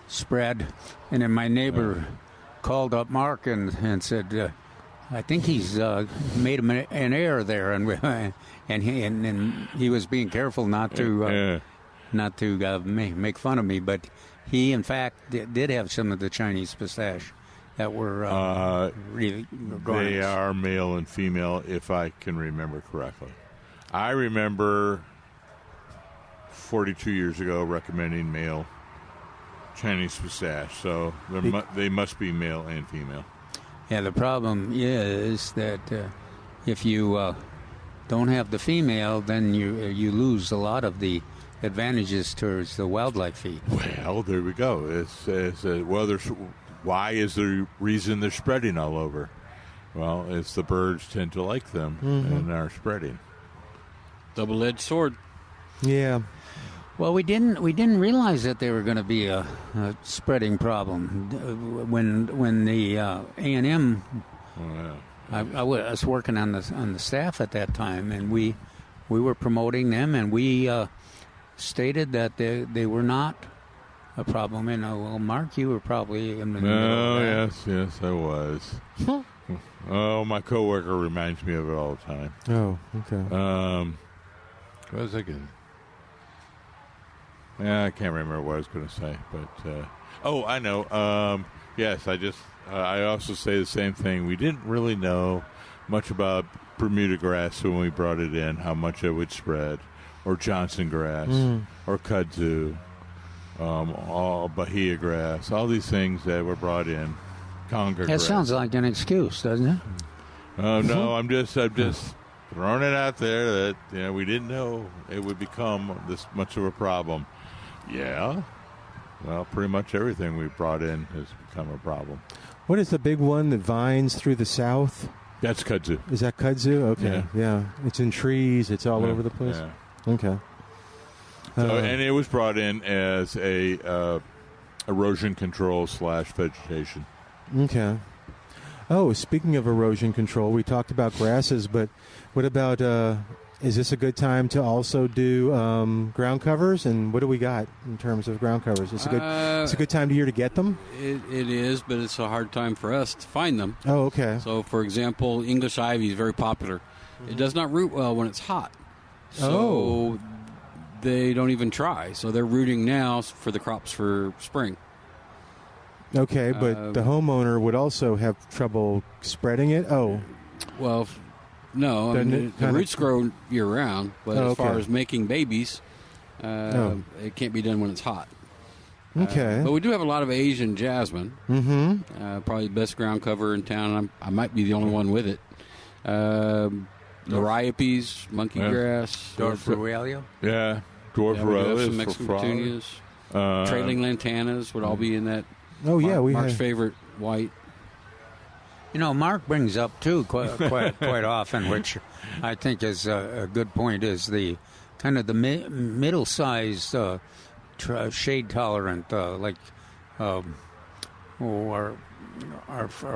spread. And then my neighbor called up Mark and said, I think he's made an error there, and he was being careful not to make fun of me. But he, in fact, did have some of the Chinese pistache that were really growing. They are male and female, if I can remember correctly. I remember 42 years ago recommending male Chinese pistache, so they must be male and female. Yeah, the problem is that if you don't have the female, then you lose a lot of the advantages towards the wildlife feed. Well, there we go. Why is the reason they're spreading all over? Well, it's the birds tend to like them and are spreading. Double-edged sword. Yeah. Well, we didn't realize that there were going to be a spreading problem when the A&M. I was working on the staff at that time, and we were promoting them, and we stated that they were not a problem. And well, Mark, you were probably in the middle of that. Yes, I was. Oh, my coworker reminds me of it all the time. Oh, okay. What was I going? Yeah, I can't remember what I was going to say, but I know. Yes, I also say the same thing. We didn't really know much about Bermuda grass when we brought it in, how much it would spread, or Johnson grass, or kudzu, all Bahia grass, all these things that were brought in. Conga grass. That sounds like an excuse, doesn't it? No, I'm just throwing it out there that we didn't know it would become this much of a problem. Yeah. Well, pretty much everything we brought in has become a problem. What is the big one that vines through the south? That's kudzu. Is that kudzu? Okay. Yeah. It's in trees. It's all over the place. Yeah. Okay. And it was brought in as a erosion control / vegetation. Okay. Oh, speaking of erosion control, we talked about grasses, but what about, is this a good time to also do ground covers? And what do we got in terms of ground covers? It's a good time of year to get them? It is, but it's a hard time for us to find them. Oh, okay. So, for example, English ivy is very popular. It does not root well when it's hot. So they don't even try. So they're rooting now for the crops for spring. Okay, but the homeowner would also have trouble spreading it? Oh. Well, no. The roots grow year-round, but as far as making babies, it can't be done when it's hot. Okay. But we do have a lot of Asian jasmine. Mm-hmm. Probably the best ground cover in town. I might be the only one with it. Liriopes, monkey grass. Dwarf Ruellia? Yeah. Dwarf Ruellia. Some Mexican petunias. Trailing lantanas would all be in that. Oh, yeah. Mark's favorite, white. Mark brings up, too, quite often, which I think is a good point, is the kind of the middle-sized, shade-tolerant, like our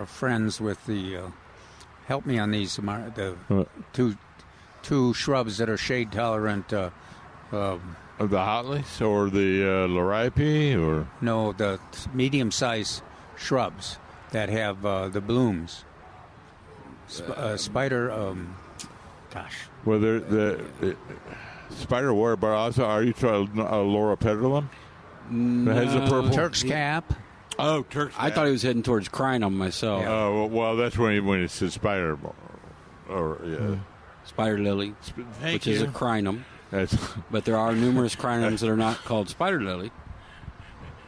friends with the, help me on these, the two shrubs that are shade-tolerant. Of the hotleys or the liriope or? No, the medium-sized shrubs that have the blooms. Spider, Well, the spider wart, but also, are you trying Laura Petalum? No. That has a purple. Turk's cap. Oh, Turk's cap. I thought he was heading towards crinum myself. Yeah. Oh, well, that's when it says spider. Spider lily, which is a crinum. But there are numerous crinums that are not called spider lily.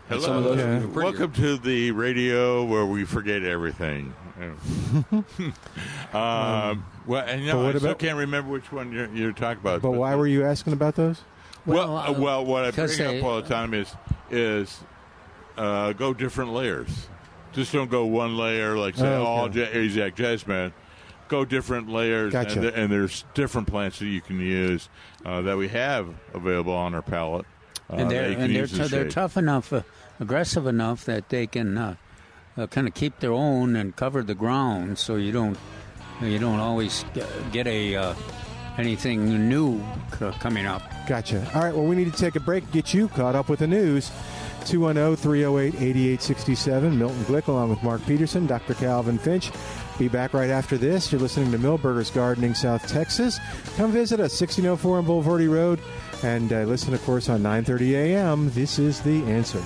Hello. Some of those are prettier. Welcome to the radio where we forget everything. I still can't remember which one you're talking about. But why were you asking about those? Well, what I bring up all the time is go different layers. Just don't go one layer like say all Asiatic jasmine. Go different layers, gotcha. and there's different plants that you can use that we have available on our palette. And they're tough enough, aggressive enough that they can kind of keep their own and cover the ground, so you don't always get anything new coming up. Gotcha. All right. Well, we need to take a break. Get you caught up with the news. 210-308-8867. Milton Glueck along with Mark Peterson, Dr. Calvin Finch. Be back right after this. You're listening to Milberger's Gardening, South Texas. Come visit us, 1604 on Boulevardy Road, and listen, of course, on 9:30 a.m. This is The Answer.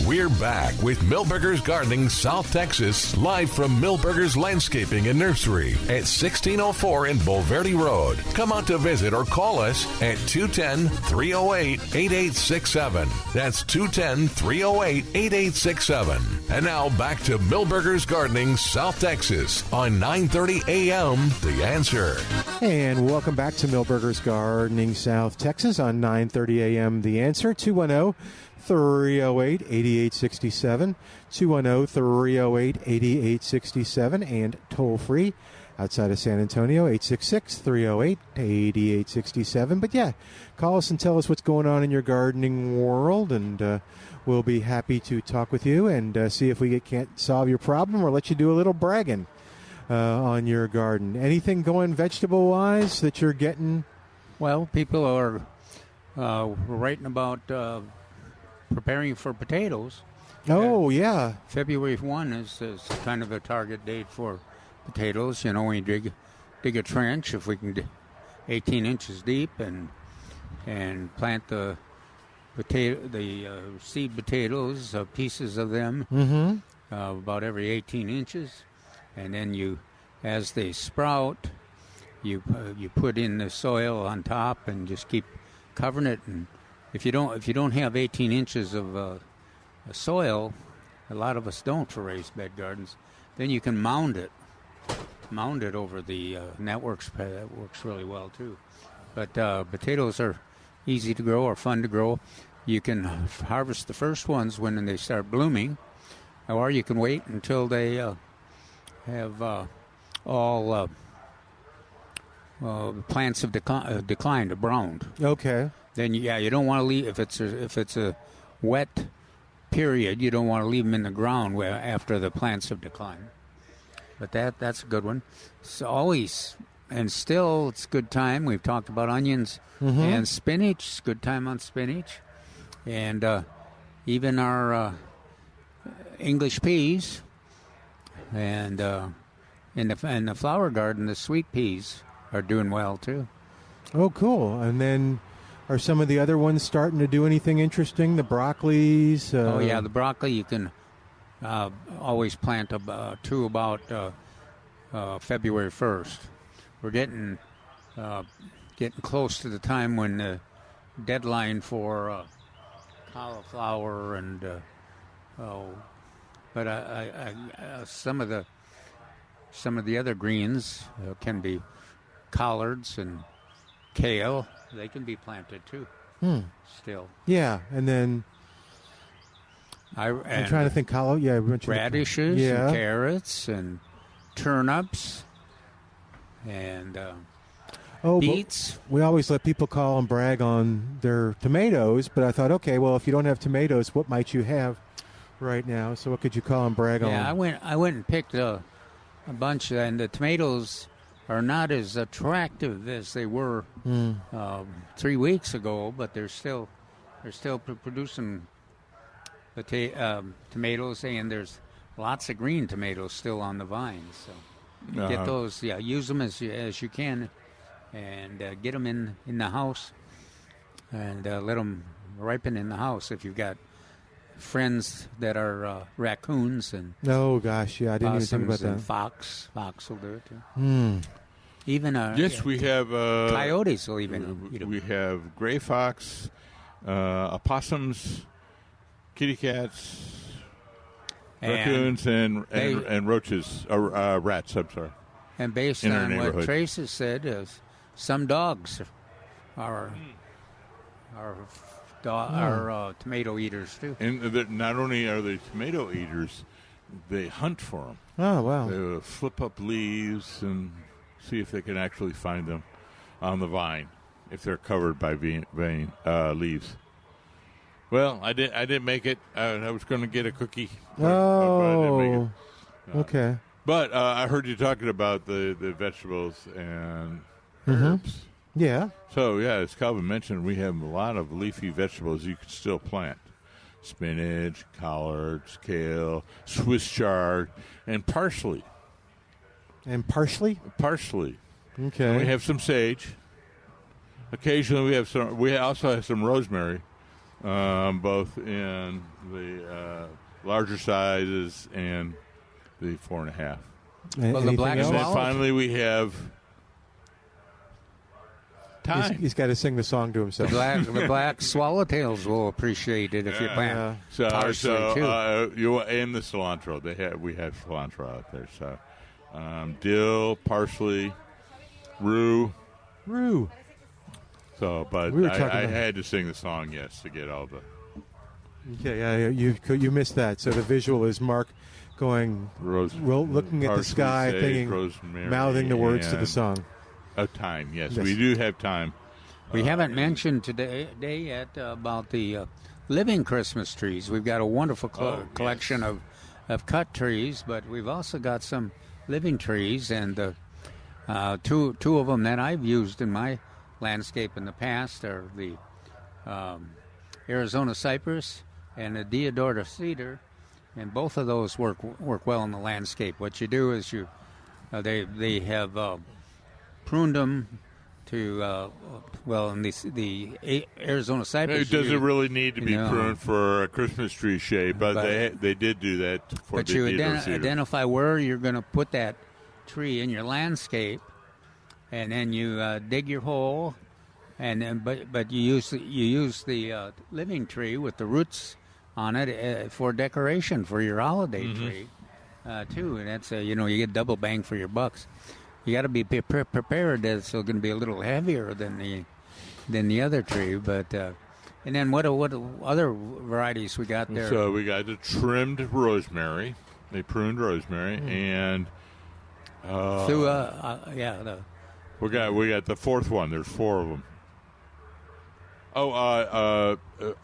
We're back with Milberger's Gardening South Texas, live from Milberger's Landscaping and Nursery at 1604 in Bulverde Road. Come out to visit or call us at 210-308-8867. That's 210-308-8867. And now back to Milberger's Gardening South Texas on 930 AM The Answer. And welcome back to Milberger's Gardening South Texas on 930 AM The Answer. 210-308-8867, 210-308-8867, and toll free outside of San Antonio, 866-308-8867. But yeah, call us and tell us what's going on in your gardening world, and we'll be happy to talk with you and see if we can't solve your problem or let you do a little bragging on your garden. Anything going vegetable-wise that you're getting? Well, people are writing about preparing for potatoes. Oh, yeah. February 1 is kind of a target date for potatoes. You know, we dig a trench if we can 18 inches deep and plant the seed potatoes, pieces of them, about every 18 inches. And then as they sprout, you put in the soil on top and just keep covering it. And if you don't have 18 inches of soil, a lot of us don't for raised bed gardens, then you can mound it over the and that works really well too. But potatoes are easy to grow or fun to grow. You can harvest the first ones when they start blooming, or you can wait until they have all plants have declined or browned. Okay. Then you don't want to leave if it's a wet period. You don't want to leave them in the ground after the plants have declined. But that's a good one. So always and still, it's a good time. We've talked about onions and spinach. It's a good time on spinach, and even our English peas, and in the flower garden, the sweet peas are doing well too. Oh, cool! And then. Are some of the other ones starting to do anything interesting? The broccolis? Oh, yeah, the broccoli you can always plant to about February 1st. We're getting close to the time when the deadline cauliflower and some of the other greens can be collards and kale. They can be planted too. Still. Yeah, and then I'm trying to think. Radishes, and carrots, and turnips, and beets. We always let people call and brag on their tomatoes, but I thought, okay, well, if you don't have tomatoes, what might you have right now? So what could you call and brag on? Yeah, I went and picked a bunch, and the tomatoes are not as attractive as they were 3 weeks ago, but they're still producing tomatoes, and there's lots of green tomatoes still on the vines. So get those, use them as you can, and get them in the house, and let them ripen in the house. If you've got friends that are raccoons and oh gosh, yeah, I didn't even think about that. Fox will do it too. Even we have coyotes will even eat them. We have gray fox, opossums, kitty cats, raccoons, and roaches, rats. I'm sorry. And based on what Trace has said, some dogs are tomato eaters too. And not only are they tomato eaters, they hunt for them. Oh wow! They flip up leaves and see if they can actually find them on the vine if they're covered by leaves. Well, I didn't make it. I was going to get a cookie. But I didn't make it. Okay. But I heard you talking about the vegetables and herbs. Yeah. So, as Calvin mentioned, we have a lot of leafy vegetables you can still plant. Spinach, collards, kale, Swiss chard, and parsley. And parsley? Parsley. Okay. And we have some sage. Occasionally we also have some rosemary. both in the larger sizes and the 4.5. Well, the black And then swallow. finally we have time. He's got to sing the song to himself. The black swallowtails will appreciate it if you plant parsley too. And the cilantro. We have cilantro out there. So dill, parsley, rue. So, but We were I talking about- had to sing the song, yes, to get all the Okay, yeah, you missed that. So the visual is Mark going, looking at the parsley, sky, sage, thinking, rosemary, mouthing the words to the and song. Time. Yes, Yes. we do have time. We haven't mentioned today yet about the living Christmas trees. We've got a wonderful collection of cut trees, but we've also got some living trees, and two of them that I've used in my landscape in the past are the Arizona cypress and the Deodorata cedar, and both of those work well in the landscape. What you do is they have pruned them to in the Arizona cypress. It doesn't really need to be pruned for a Christmas tree shape, but they did do that for the Deodorata cedar. Identify where you're going to put that tree in your landscape, and then you dig your hole, and then but you use the living tree with the roots on it for decoration for your holiday tree too, and that's you get double bang for your bucks. You got to be prepared that it's going to be a little heavier than the other tree, but and then what other varieties we got there? So we got the trimmed rosemary, the pruned rosemary, and we got the fourth one. There's four of them.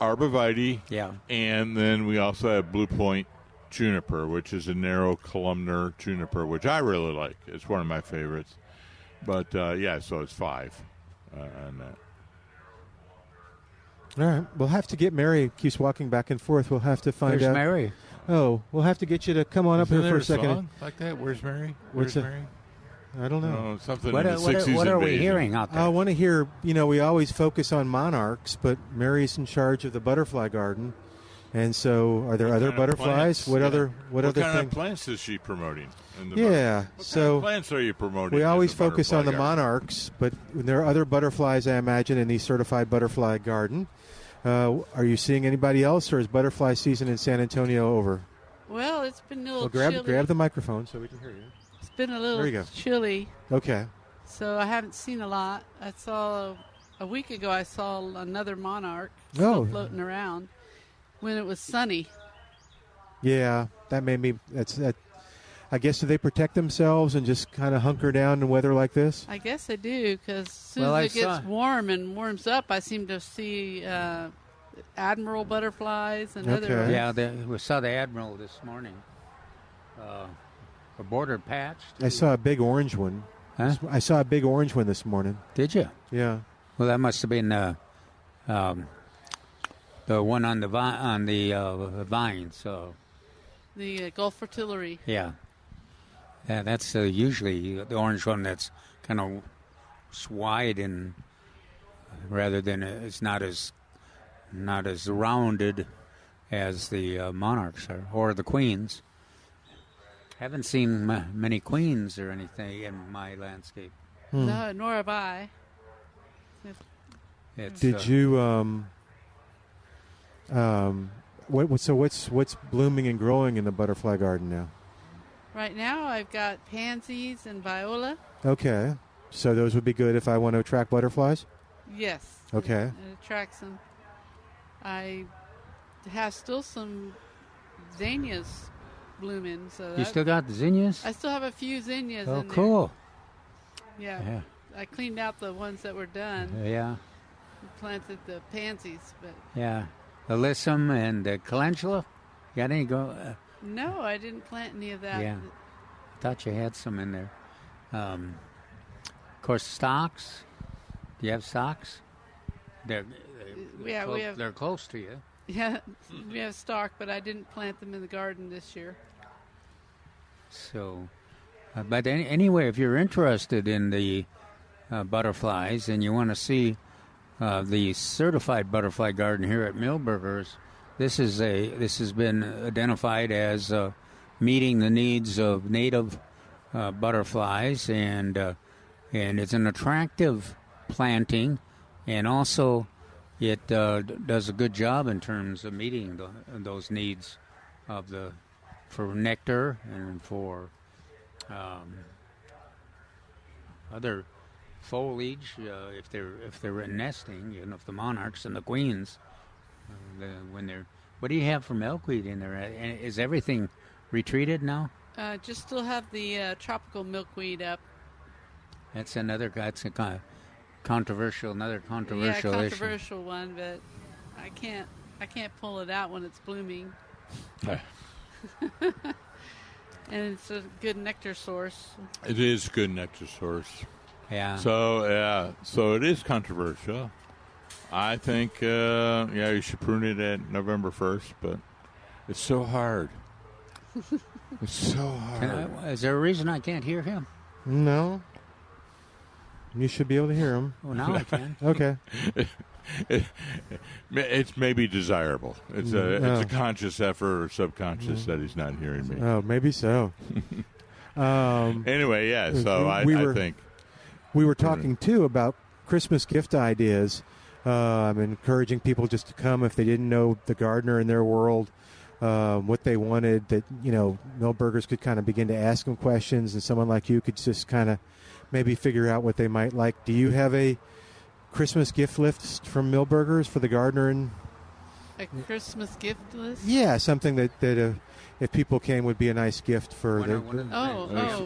Arborvitae. Yeah. And then we also have Blue Point juniper, which is a narrow columnar juniper, which I really like. It's one of my favorites. But, so it's 5 on that. All right, we'll have to get Mary. Keeps walking back and forth. We'll have to find There's out. Mary. Oh, we'll have to get you to come on up Isn't here for there a second. song like that? Where's Mary? What's Where's it? Mary? I don't know. Oh, something What in the 60s are we invasion. hearing out there? I want to hear. We always focus on monarchs, but Mary's in charge of the butterfly garden, and so are there other kind of butterflies? plants? What Yeah. other What other kind thing? of plants is she promoting? In the Yeah, What so kind of plants are you promoting? we in always the focus on the butterfly garden? monarchs, but there are other butterflies, I imagine, in the certified butterfly garden. Are you seeing anybody else, or is butterfly season in San Antonio over? Well, it's been a little Well, chilly. grab the microphone so we can hear you. It's been a There you little go. chilly, Okay. so I haven't seen a lot. I saw a week ago. I saw another monarch Oh. still floating around when it was sunny. Yeah, that made me. That. I guess do they protect themselves and just kind of hunker down in weather like this? I guess I do, because as soon Well, as I it gets saw- warm and warms up, I seem to see admiral butterflies and Okay. other. Yeah, we saw the admiral this morning. A border patch. I saw a big orange one. Huh? I saw a big orange one this morning. Did you? Yeah. Well, that must have been the one on the vine. So The Gulf Artillery. yeah, that's usually the orange one that's kind of wide and rather than it's not as rounded as the monarchs are or the queens. Haven't seen many queens or anything in my landscape. No, nor have I. It's, Did you what's blooming and growing in the butterfly garden now? Right now, I've got pansies and viola. Okay. So those would be good if I want to attract butterflies? Yes. Okay. It attracts them. I have still some zinnias blooming. So you still got the zinnias? I still have a few zinnias Oh, in there. cool. Yeah. Yeah. I cleaned out the ones that were done. Yeah. Planted the pansies, but Yeah. Alyssum and calendula. Got any go? no, I didn't plant any of that. Yeah. I thought you had some in there. Of course, stocks. Do you have stocks? They're Yeah, we have. They're close to you. Yeah, we have stock, but I didn't plant them in the garden this year. So, but anyway, if you're interested in the butterflies and you want to see the certified butterfly garden here at Milberger's, this has been identified as meeting the needs of native butterflies, and it's an attractive planting, and also it does a good job in terms of meeting those needs for nectar and for other foliage if they're nesting, if the monarchs and the queens when they're. What do you have for milkweed in there? Is everything retreated now? Just still have the tropical milkweed up. That's a controversial Yeah, issue. controversial one, but I can't pull it out when it's blooming. And it's a good nectar source. It is a good nectar source. Yeah. So it is controversial. I think, you should prune it at November 1st, but it's so hard. It's so hard. Is there a reason I can't hear him? No. You should be able to hear him. Oh, now I can. Okay. It's maybe desirable. It's a conscious effort or subconscious that he's not hearing me. Oh, maybe so. Anyway, yeah. So I think we were talking too about Christmas gift ideas. I'm encouraging people just to come if they didn't know the gardener in their world, what they wanted. That Milberger's could kind of begin to ask them questions, and someone like you could just kind of maybe figure out what they might like. Do you have a Christmas gift list from Milberger's for the gardener? And a Christmas gift list? Yeah, something that if people came would be a nice gift for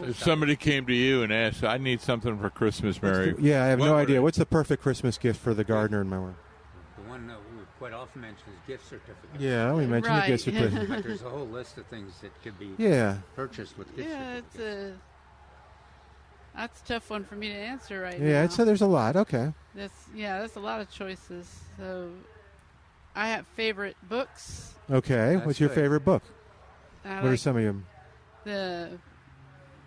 If somebody came to you and asked, I need something for Christmas, Mary. I have no idea. What's the perfect Christmas gift for the gardener in my world? The one that we quite often mention is gift certificates. Yeah, we mentioned the gift certificate. But there's a whole list of things that could be purchased with gift certificates. That's a tough one for me to answer right now. Yeah, there's a lot. Okay. That's a lot of choices. So I have favorite books. Okay. What's your favorite book? What are some of them? The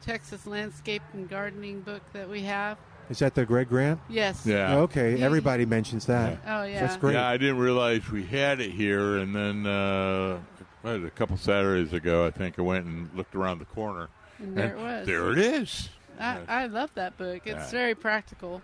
Texas Landscape and Gardening book that we have. Is that the Greg Grant? Yes. Yeah. Okay. Everybody mentions that. Oh, yeah. That's great. Yeah, I didn't realize we had it here, and then a couple Saturdays ago, I think I went and looked around the corner. And there it was. There it is. I love that book. It's very practical.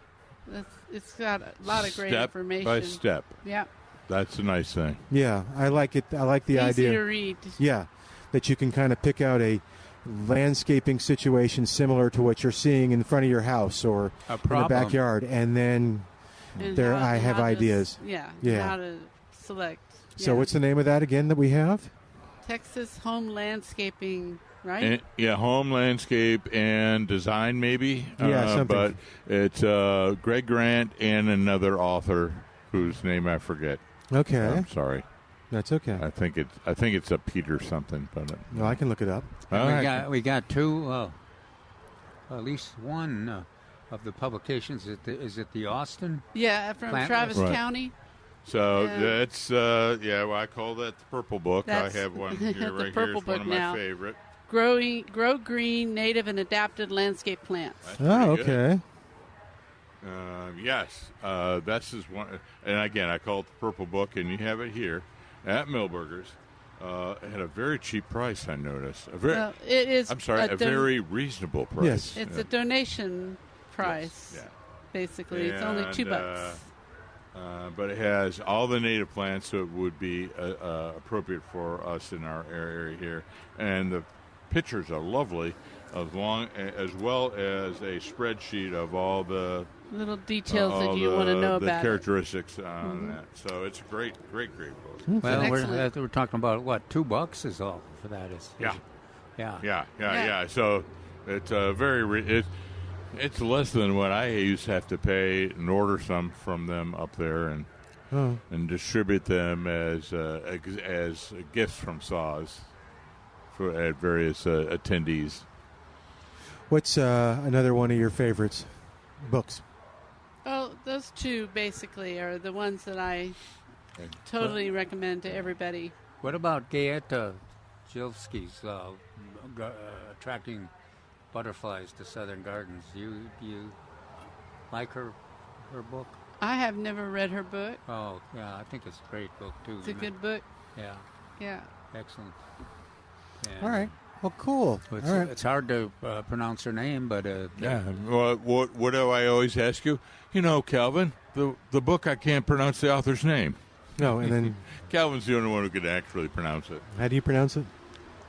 It's got a lot of great information. Step by step. Yeah. That's a nice thing. Yeah, I like it. I like the idea. Easy to read. Yeah, that you can kind of pick out a landscaping situation similar to what you're seeing in front of your house or in the backyard, and then I have ideas. How to select. So what's the name of that again that we have? Texas Home Landscaping, right? Home landscape and design maybe. Something. But it's Greg Grant and another author whose name I forget. Okay. I'm sorry. That's okay. I think it's a Peter something, but no, I can look it up. We got two, at least one of the publications. Is it the Austin? Yeah, from Travis County. So that's I call that the purple book. I have one here right here. It's one of my favorite. Grow green, native and adapted landscape plants. Oh, okay. Yes, that's just one. And again, I call it the purple book, and you have it here at Milberger's at a very cheap price. I noticed. It is. I'm sorry, a very reasonable price. Yes, it's a donation price. Yes. Yeah. Basically, it's only $2. But it has all the native plants, so it would be appropriate for us in our area here. And the pictures are lovely, as well as a spreadsheet of all the little details that you want to know about. The characteristics on that. So it's a great book. Well, we're talking about what, $2 is all for that. Yeah. So it's it's less than what I used to have to pay and order some from them up there and distribute them as gifts from SAWS at various attendees. What's another one of your favorites books? Oh, those two basically are the ones that I totally recommend to everybody. What about Gaeta Jilski's Attracting Butterflies to Southern Gardens? Do you like her book? I have never read her book. Oh, yeah, I think it's a great book, too. It's a good book. Yeah, Yeah. excellent. All right. Well, cool. It's, All right. it's hard to pronounce her name, but... Yeah. Well, what do I always ask you? You know, Calvin, the book, I can't pronounce the author's name. No, and then Calvin's the only one who can actually pronounce it. how do you pronounce it?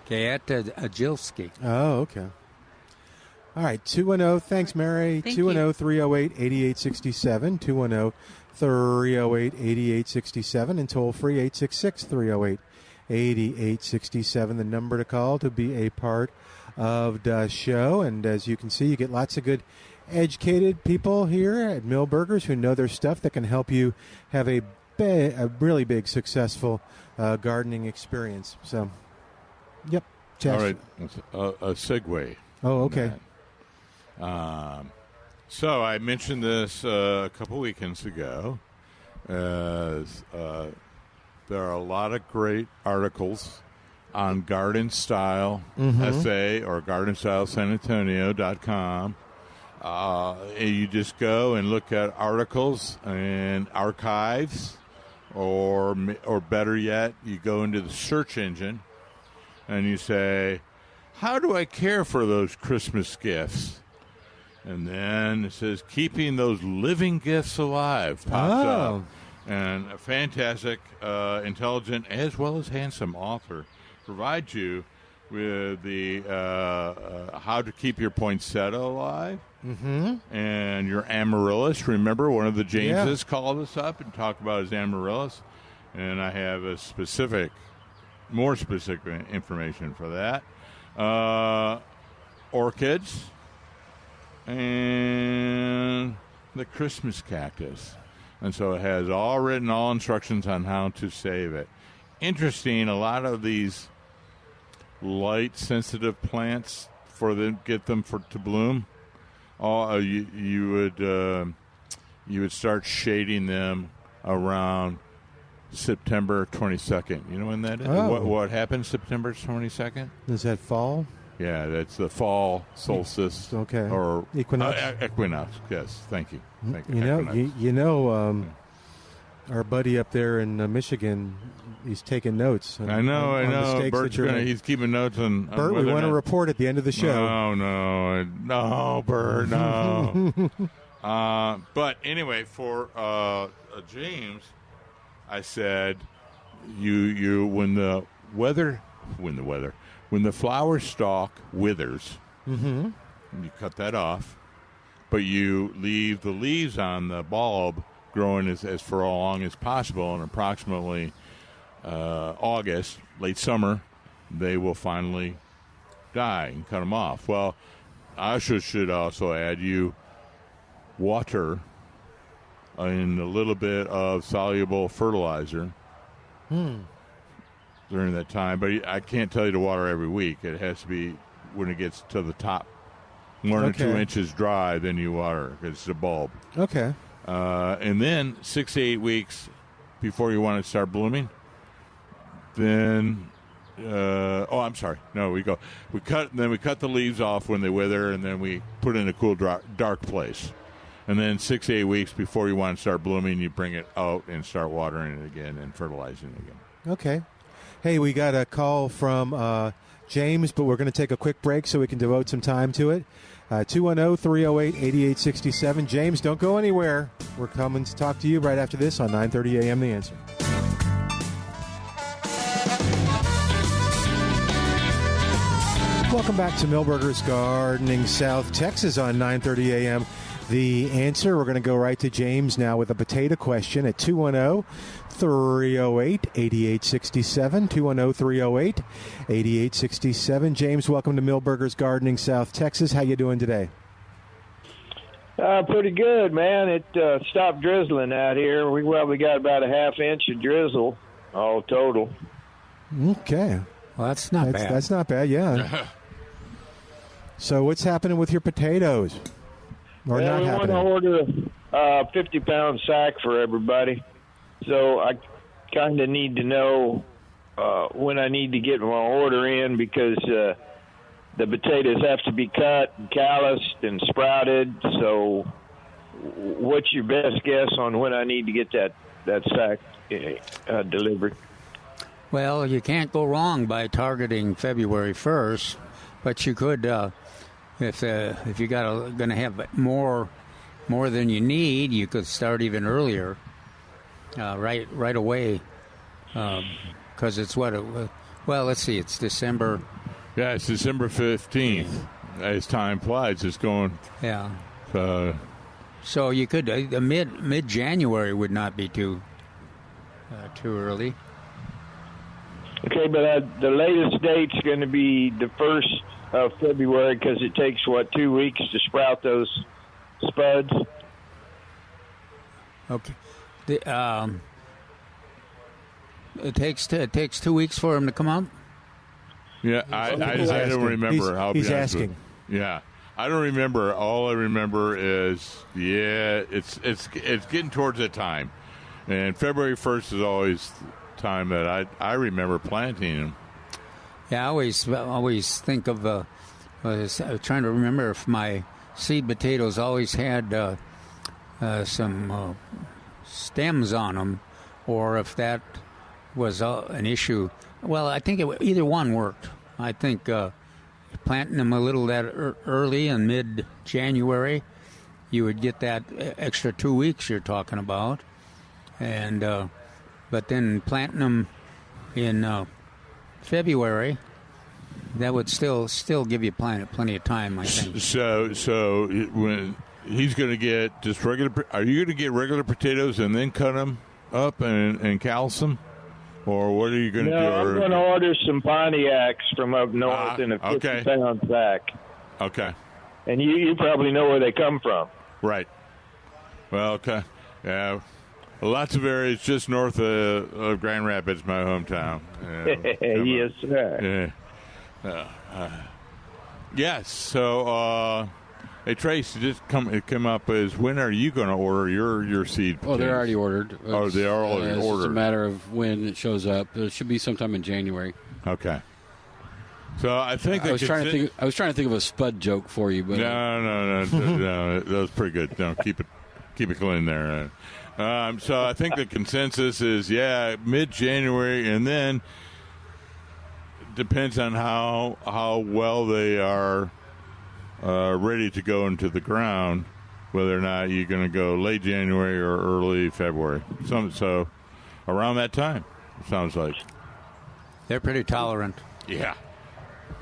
Gayeta Ajilski. Oh, okay. All right, 210. Thanks, Mary. Thank you. 210-308-8867. 210-308-8867. And toll free 866-308-8867. The number to call to be a part of the show. And as you can see, you get lots of good educated people here at Millburgers who know their stuff that can help you have a really big, successful gardening experience. So, yep. Jeff. All right. A segue. Oh, okay. So I mentioned this a couple weekends ago. There are a lot of great articles on Garden Style SA or GardenStyleSanAntonio.com. You just go and look at articles and archives, or better yet, you go into the search engine and you say, how do I care for those Christmas gifts? And then it says, keeping those living gifts alive pops up. And a fantastic, intelligent, as well as handsome author provides you with the how to keep your poinsettia alive and your amaryllis. Remember, one of the Jameses called us up and talked about his amaryllis. And I have a more specific information for that. Orchids and the Christmas cactus. And so it has all instructions on how to save it. Interesting, a lot of these light-sensitive plants, get them to bloom, you would start shading them around September 22nd. You know when that is? Oh. What happens September 22nd? Is that fall? Yeah, that's the fall solstice. Okay. Or equinox. Equinox. Yes, thank you. Thank you. You know, our buddy up there in Michigan, he's taking notes. I know. Bert's he's keeping notes on. Bert, we want to report at the end of the show. No, Bert, no. But anyway, for James, I said, when the flower stalk withers, you cut that off, but you leave the leaves on the bulb growing as for long as possible, and approximately August, late summer, they will finally die and cut them off. Well, I should also add, you water in a little bit of soluble fertilizer during that time, but I can't tell you to water every week. It has to be when it gets to the top 1 or 2 inches dry, then you water, because it's a bulb. Okay. And then 6 to 8 weeks before you want to start blooming, then I'm sorry. No, we cut the leaves off when they wither, and then we put it in a cool, dark place. And then 6 to 8 weeks before you want to start blooming, you bring it out and start watering it again and fertilizing it again. Okay. Hey, we got a call from James, but we're going to take a quick break so we can devote some time to it. 210-308-8867. James, don't go anywhere. We're coming to talk to you right after this on 9:30 a.m. The Answer. Welcome back to Millburgers Gardening South Texas on 9:30 a.m. The Answer. We're going to go right to James now with a potato question at 210-308-8867. 210-308-8867. James, welcome to Millburgers Gardening South Texas. How you doing today? Pretty good, man. It stopped drizzling out here. We probably got about a half inch of drizzle all total. Okay. Well, that's not bad. That's not bad, yeah. So what's happening with your potatoes? Or not we happening? want to order a 50-pound sack for everybody. So I kind of need to know when I need to get my order in, because the potatoes have to be cut and calloused and sprouted. So what's your best guess on when I need to get that sack delivered? Well, you can't go wrong by targeting February 1st, but you could, if you going to have more than you need, you could start even earlier, right away, because it's well, let's see, it's December. Yeah, it's December 15th. As time flies, it's going. Yeah. So you could mid January would not be too early. Okay, but the latest date's going to be the 1st of February because it takes 2 weeks to sprout those spuds. Okay. It takes 2 weeks for them to come out. Yeah, I don't remember. He's asking. Yeah, I don't remember. All I remember is it's getting towards that time, and February 1st is always the time that I remember planting them. Yeah, I always think of. I was trying to remember if my seed potatoes always had some stems on them, or if that was an issue. Well, I think either one worked. I think planting them a little that early in mid-January, you would get that extra 2 weeks you're talking about, and but then planting them in February, that would still give you plenty of time, I think. So when he's going to get just regular, are you going to get regular potatoes and then cut them up and calce them? Or what are you going to do? I'm going to order some Pontiacs from up north in a 50-pound sack. Okay. And you probably know where they come from. Right. Well, okay. Yeah. Lots of areas just north of Grand Rapids, my hometown. Yes, sir. Yeah. Yes. So, hey, Trace, it came up as when are you going to order your seed potatoes? Oh, they're already ordered. They are already it's ordered. It's a matter of when it shows up. It should be sometime in January. Okay. So I think I was trying to think of a spud joke for you, but no, that was pretty good. No, keep it clean there. So I think the consensus is mid-January, and then depends on how well they are ready to go into the ground, whether or not you're going to go late January or early February. So around that time, it sounds like. They're pretty tolerant. Yeah.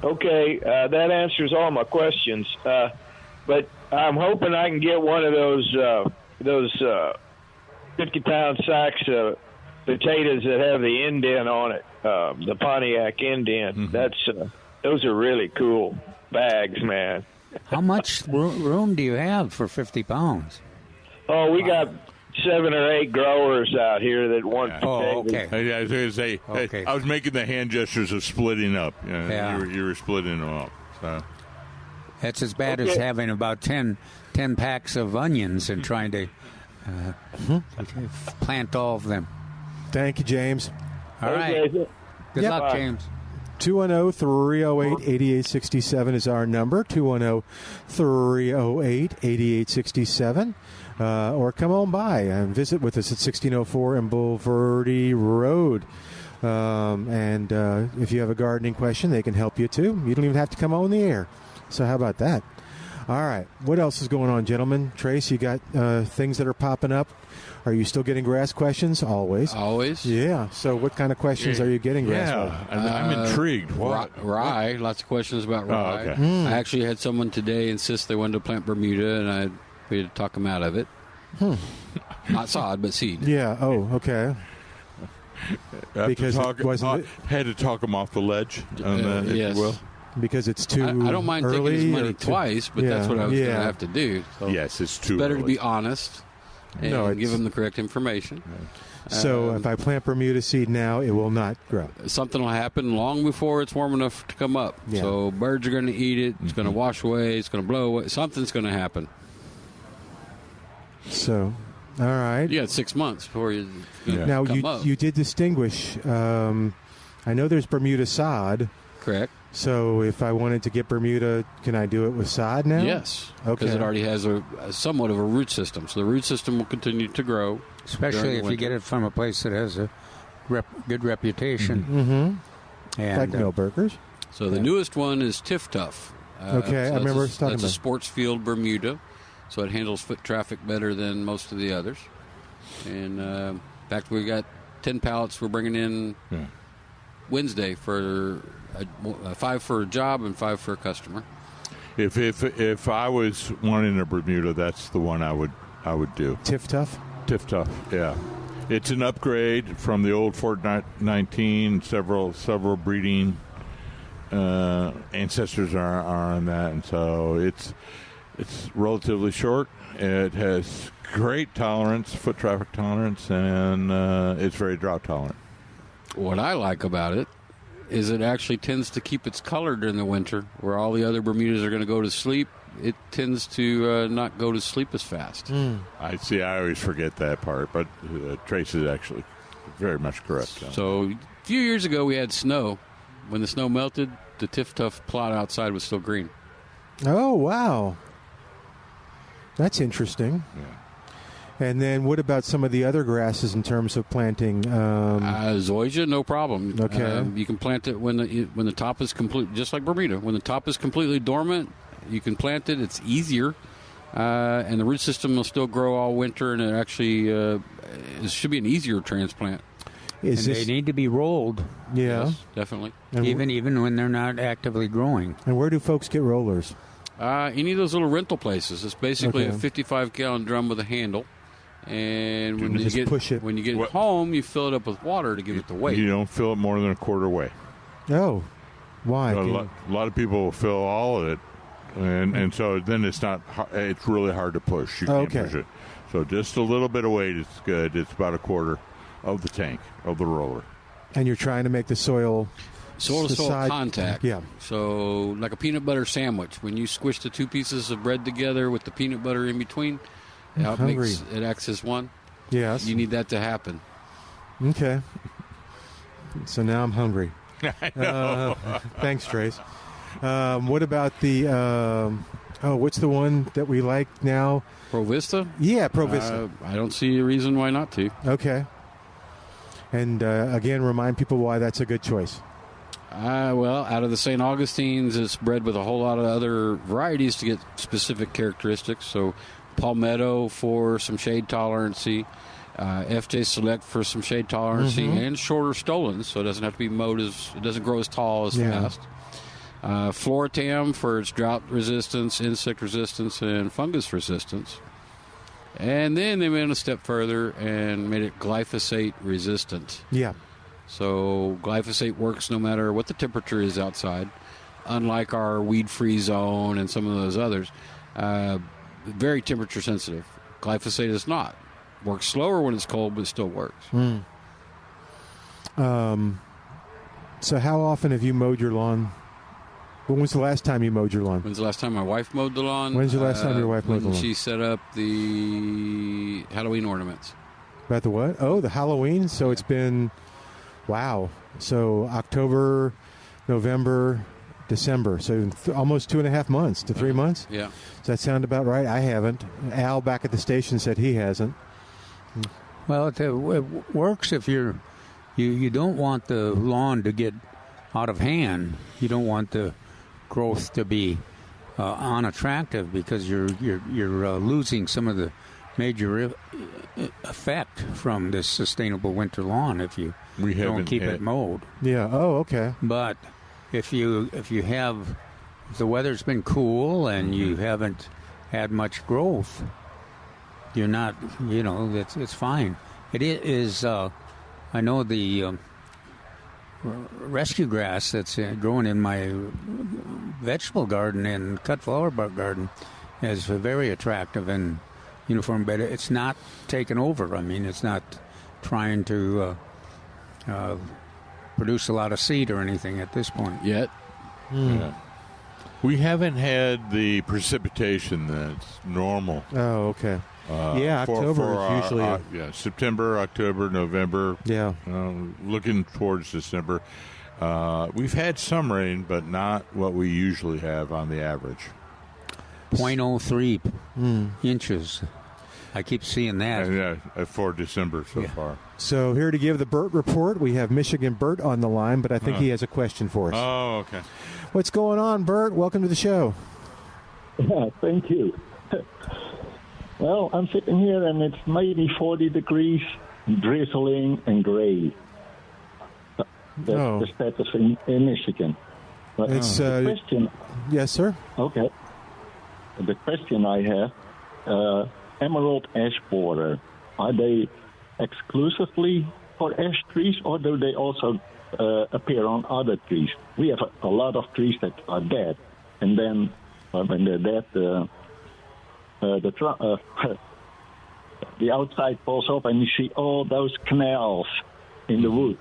Okay, that answers all my questions. But I'm hoping I can get one of those 50-pound sacks of potatoes that have the indent on it, the Pontiac indent. Mm-hmm. Those are really cool bags, man. How much room do you have for 50 pounds? Oh, we got 7 or 8 growers out here that want potatoes. Oh, okay. I was going to say, okay. I was making the hand gestures of splitting up. Yeah. You were splitting them up. So. That's as bad as having about 10 packs of onions and trying to plant all of them. Thank you, James. All right. Good luck, Bye. James. 210-308-8867 is our number, 210-308-8867. Or come on by and visit with us at 1604 and Bulverde Road. And if you have a gardening question, they can help you too. You don't even have to come on the air. So how about that? All right. What else is going on, gentlemen? Trace, you got things that are popping up. Are you still getting grass questions? Always. Always. Yeah. So what kind of questions are you getting, grass? Yeah, I'm intrigued. Rye. Lots of questions about rye. Oh, okay. I actually had someone today insist they wanted to plant Bermuda, and we had to talk them out of it. Not sod, but seed. Yeah. Oh, okay. Because had to talk them off the ledge on that, if yes. you will. Because it's too I don't mind taking his money twice, but that's what I was going to yeah. have to do. So Yes, it's too better early. to be honest and give them the correct information. So if I plant Bermuda seed now, it will not grow. Something will happen long before it's warm enough to come up. Yeah. So birds are going to eat it. It's going to wash away. It's going to blow away. Something's going to happen. So, all right. You got 6 months before you Now come up. you did distinguish. I know there's Bermuda sod. Correct. So if I wanted to get Bermuda, can I do it with sod now? Yes, Okay. because it already has a somewhat of a root system. So the root system will continue to grow. Especially if you get it from a place that has a good reputation. Mm-hmm. And, Like Milberger's. So the newest one is Tiff Tough. Okay, I remember us talking That's a about. sports field Bermuda, so it handles foot traffic better than most of the others. And in fact, we got 10 pallets we're bringing in Wednesday for 5 for a job and 5 for a customer. If I was wanting a Bermuda, that's the one I would do. Tiff Tough? Tiff Tough, yeah. It's an upgrade from the old Ford 19. Several breeding ancestors are on that, and so it's relatively short. It has great tolerance, foot traffic tolerance, and it's very drought tolerant. What I like about it is it actually tends to keep its color during the winter, where all the other Bermudas are going to go to sleep. It tends to not go to sleep as fast. I always forget that part, but Trace is actually very much correct. So a few years ago we had snow. When the snow melted, the Tiff Tough plot outside was still green. Oh, wow. That's interesting. Yeah. And then what about some of the other grasses in terms of planting? Zoysia, no problem. Okay. You can plant it when the top is complete, just like Bermuda. When the top is completely dormant, you can plant it. It's easier, and the root system will still grow all winter, and it actually it should be an easier transplant. They need to be rolled. Yeah. Yes, definitely. And Even when they're not actively growing. And where do folks get rollers? Any of those little rental places. It's basically Okay. a 55-gallon drum with a handle. And when just push it. when you get it home, you fill it up with water to give it the weight. You don't fill it more than a quarter weight. Oh, why? A lot of people will fill all of it, and so then it's really hard to push. You can't push it. So just a little bit of weight is good. It's about a quarter of the tank, of the roller. And you're trying to make the soil soil-to-soil contact. Yeah. So like a peanut butter sandwich, when you squish the two pieces of bread together with the peanut butter in between, it acts as one. Yes. You need that to happen. Okay. So now I'm hungry. Thanks, Trace. What about the... what's the one that we like now? Pro Vista? Yeah, Pro Vista. I don't see a reason why not to. Okay. And again, remind people why that's a good choice. Well, out of the St. Augustine's, it's bred with a whole lot of other varieties to get specific characteristics. So Palmetto for some shade tolerancy, FJ Select for some shade tolerancy, and shorter stolons, so it doesn't have to be mowed it doesn't grow as tall as fast. Floritam for its drought resistance, insect resistance, and fungus resistance. And then they went a step further and made it glyphosate resistant. Yeah. So glyphosate works no matter what the temperature is outside, unlike our weed-free zone and some of those others. Very temperature sensitive. Glyphosate is not. Works slower when it's cold, but it still works. So how often have you mowed your lawn? When was the last time you mowed your lawn? When's the last time my wife mowed the lawn? When's the last time your wife mowed the lawn? When she set up the Halloween ornaments. About the what? Oh, the Halloween? So it's been, wow. So October, November, December. So almost 2.5 months to 3 months? Yeah. Does that sound about right? I haven't. Al back at the station said he hasn't. Well, it works if you don't want the lawn to get out of hand. You don't want the growth to be unattractive because you're losing some of the major effect from this sustainable winter lawn if you don't keep it mowed. Yeah. Oh, okay. But if the weather's been cool and you haven't had much growth, you're not, it's fine. It is. I know the rescue grass that's growing in my vegetable garden and cut flower garden is very attractive and uniform, but it's not taken over. I mean, it's not trying to produce a lot of seed or anything at this point yet. Yeah. We haven't had the precipitation that's normal. Oh, okay. October is usually... September, October, November. Yeah. Looking towards December. We've had some rain, but not what we usually have on the average. 0.03 inches. I keep seeing that. Yeah, for December so far. So here to give the Bert report, we have Michigan Bert on the line, but I think he has a question for us. Oh, okay. What's going on, Bert? Welcome to the show. Yeah, thank you. Well, I'm sitting here and it's maybe 40 degrees, drizzling and gray. That's the status in Michigan. But It's the question. Yes, sir. Okay. The question I have, emerald ash borer, are they exclusively for ash trees or do they also appear on other trees? We have a lot of trees that are dead, and then when they're dead, the outside falls off and you see all those canals in the wood.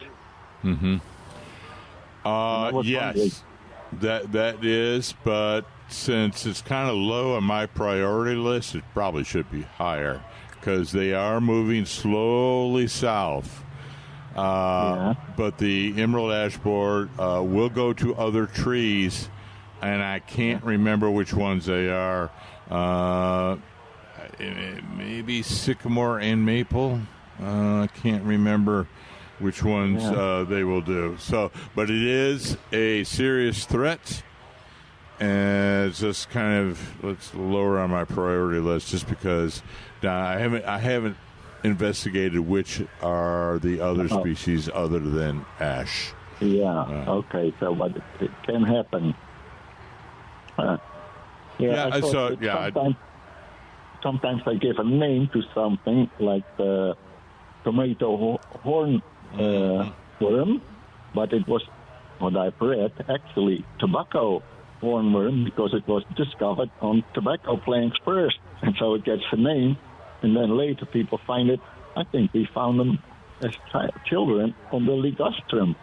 Mm-hmm. Yes, that is, but since it's kind of low on my priority list, it probably should be higher because they are moving slowly south. But the emerald ash borer will go to other trees, and I can't remember which ones they are. Maybe sycamore and maple. I can't remember which ones they will do. So, but it is a serious threat, and it's just kind of it's lower on my priority list just because I haven't investigated which are the other species other than ash. Okay. So, but it can happen. Sometimes I give a name to something like the tomato horn worm, but it was what I've read actually tobacco hornworm because it was discovered on tobacco plants first, and so it gets a name, and then later people find it. I think we found them as children on the ligustrum,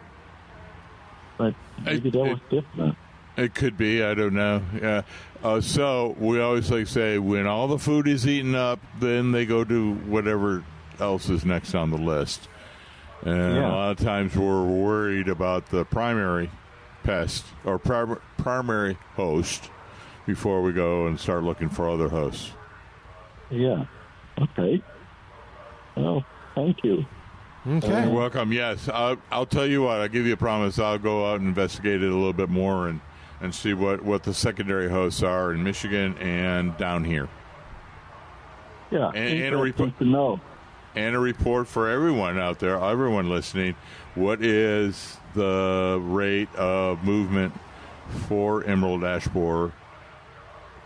but maybe that was different. It could be. I don't know. Yeah. So we always like say when all the food is eaten up, then they go to whatever else is next on the list. And a lot of times we're worried about the primary pest or primary host before we go and start looking for other hosts. Yeah. Okay. Well, thank you. Okay. You're welcome. Yes. I'll tell you what. I'll give you a promise. I'll go out and investigate it a little bit more and see what the secondary hosts are in Michigan and down here. Yeah, and a report to know. And a report for everyone out there, everyone listening. What is the rate of movement for emerald ash borer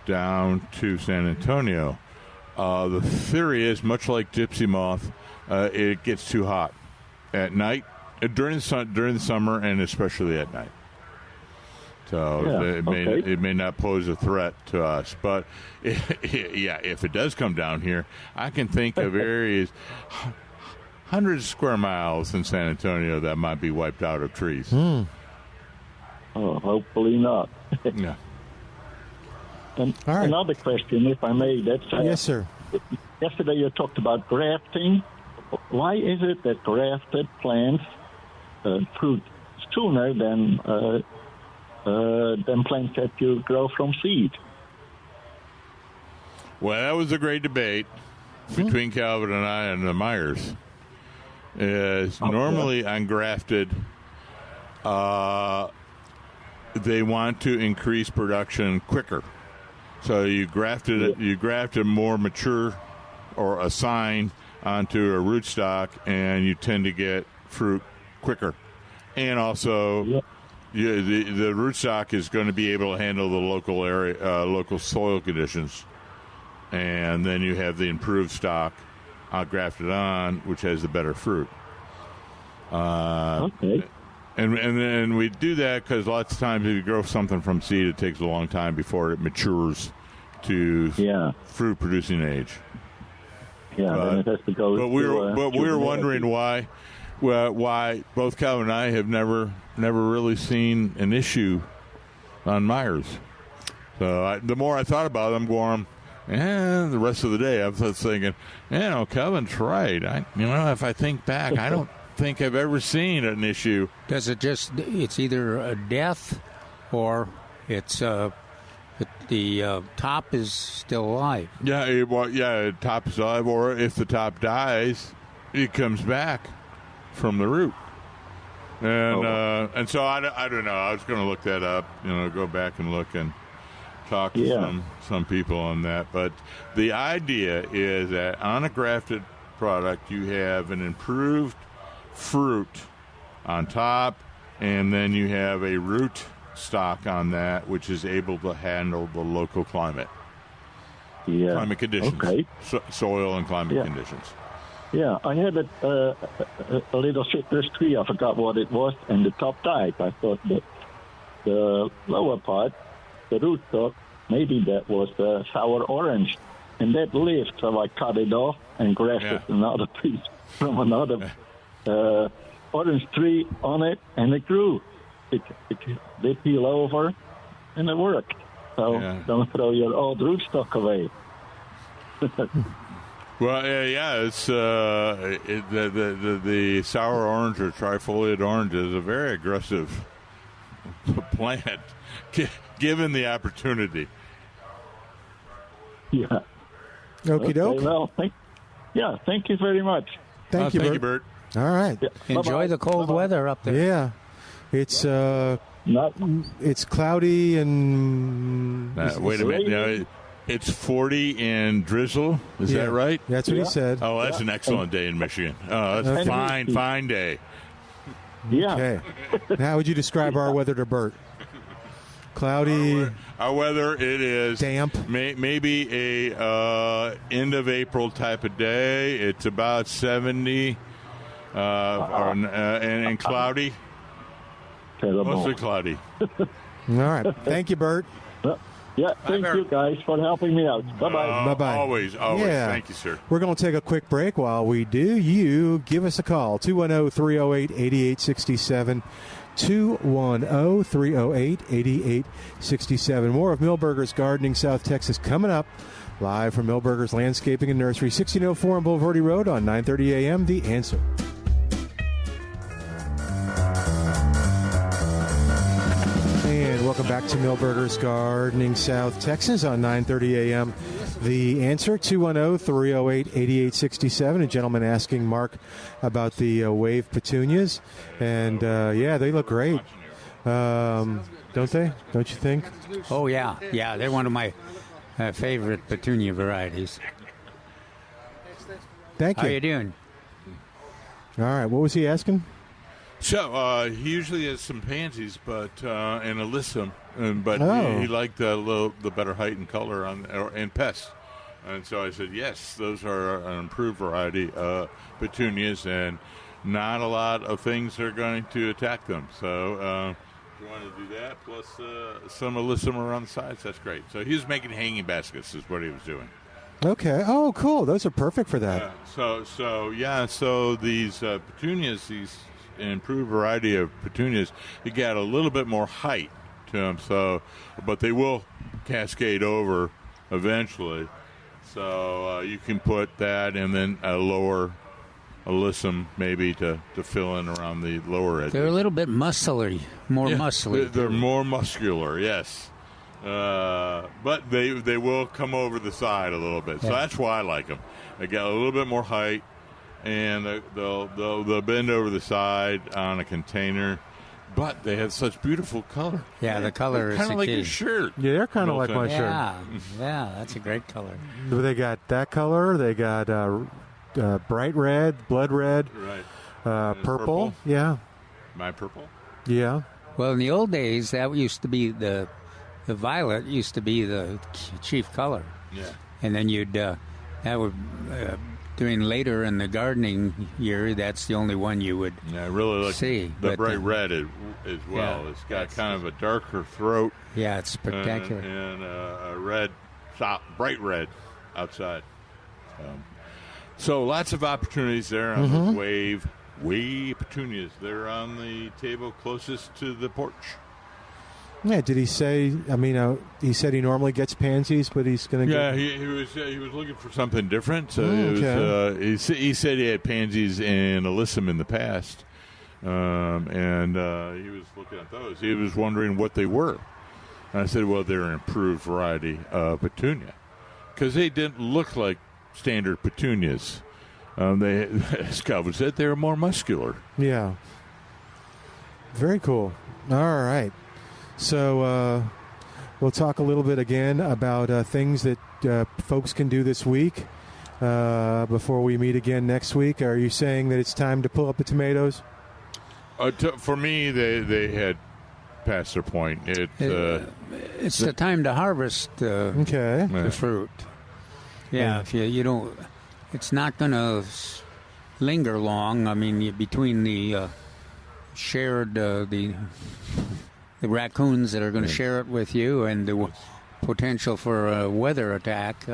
down to San Antonio? The theory is, much like gypsy moth, it gets too hot at night, during the summer, and especially at night. So it may not pose a threat to us. But, if it does come down here, I can think of areas, hundreds of square miles in San Antonio that might be wiped out of trees. Oh, hopefully not. Yeah. And another question, if I may. Yes, sir. Yesterday you talked about grafting. Why is it that grafted plants fruit sooner than plants that you grow from seed? Well, that was a great debate between Calvin and I and the Myers. Normally on grafted, they want to increase production quicker. So you graft a more mature or a sign onto a rootstock, and you tend to get fruit quicker. And also, the rootstock is going to be able to handle the local area, local soil conditions, and then you have the improved stock grafted on, which has the better fruit. And we do that because lots of times if you grow something from seed, it takes a long time before it matures to fruit producing age. Yeah, then it has to go. But we were wondering why both Calvin and I have never really seen an issue on Myers. So the more I thought about it, I'm going, the rest of the day I was thinking, Calvin's right. If I think back, I think I've ever seen an issue. Does it just? It's either a death, or it's the top is still alive. Yeah, top is alive, or if the top dies, it comes back from the root. And so I don't know. I was going to look that up. Go back and look and talk to some people on that. But the idea is that on a grafted product, you have an improved fruit on top, and then you have a root stock on that, which is able to handle the local climate. Yeah. Climate conditions. Okay. Soil and climate conditions. Yeah, I had a little citrus tree. I forgot what it was, and the top died. I thought that the lower part, the root stock, maybe that was sour orange, and that lived. So I cut it off and grafted another piece from another orange tree on it, and it grew. It did peel over, and it worked. So don't throw your old rootstock away. Well, it's the sour orange or trifoliate orange is a very aggressive plant, given the opportunity. Yeah. Okie doke. Okay, well, thank you very much. Thank you, Bert. All right. Yeah, Enjoy the cold weather up there. Yeah. It's it's cloudy and wait a minute. It's 40 and drizzle. Is that right? That's what he said. Oh, that's an excellent day in Michigan. Oh, that's a fine day. Yeah. Okay. How would you describe our weather to Bert? Cloudy. Our weather, it is damp. Maybe a end of April type of day. It's about 70 and cloudy. Terrible. Mostly cloudy. All right. Thank you, Bert. Yeah, thank you guys for helping me out. Bye-bye. Bye-bye. Always. Yeah. Thank you, sir. We're going to take a quick break. While we do, you give us a call, 210-308-8867, 210-308-8867. More of Milberger's Gardening South Texas coming up, live from Milberger's Landscaping and Nursery, 1604 on Boulevardy Road on 9:30 a.m. The Answer. And welcome back to Milberger's Gardening South Texas on 9:30 a.m. The Answer, 210-308-8867. A gentleman asking Mark about the wave petunias. And, they look great. Don't they? Don't you think? Oh, yeah. Yeah, they're one of my favorite petunia varieties. Thank you. How you doing? All right. What was he asking? So he usually has some pansies, but and alyssum, but he liked the better height and color and pests. And so I said, yes, those are an improved variety of petunias, and not a lot of things are going to attack them. So if you want to do that, plus some alyssum around the sides, that's great. So he was making hanging baskets is what he was doing. Okay. Oh, cool. Those are perfect for that. So these petunias, these improved variety of petunias, you got a little bit more height to them, but they will cascade over eventually. So you can put that and then a lower alyssum maybe to fill in around the lower edges. They're a little bit muscly, more muscly. They're more muscular, yes. But they will come over the side a little bit. So that's why I like them. They got a little bit more height, and they'll bend over the side on a container, but they have such beautiful color. Yeah, the color is kind of like key. your shirt. Yeah, they're kind of like my shirt. Yeah, that's a great color. They got that color. They got bright red, blood red, right? Purple. Yeah. My purple. Yeah. Well, in the old days, that used to be the violet used to be the chief color. Yeah. And then doing later in the gardening year, that's the only one you would really like see. The bright red as well. Yeah, it's got kind of a darker throat. Yeah, it's spectacular. And a red, bright red outside. So lots of opportunities there on those wave petunias. They're on the table closest to the porch. Yeah, did he say? I mean, he said he normally gets pansies, but he's going to Yeah, get... he was looking for something different. So he said he had pansies and alyssum in the past, and he was looking at those. He was wondering what they were. And I said, well, they're an improved variety of petunia, because they didn't look like standard petunias. As Calvin said, they were more muscular. Yeah. Very cool. All right. So we'll talk a little bit again about things that folks can do this week before we meet again next week. Are you saying that it's time to pull up the tomatoes? For me, they had past their point. It's the time to harvest the fruit. Yeah, if you don't, it's not going to linger long. I mean, between the shared the raccoons that are going to share it with you and the potential for a weather attack,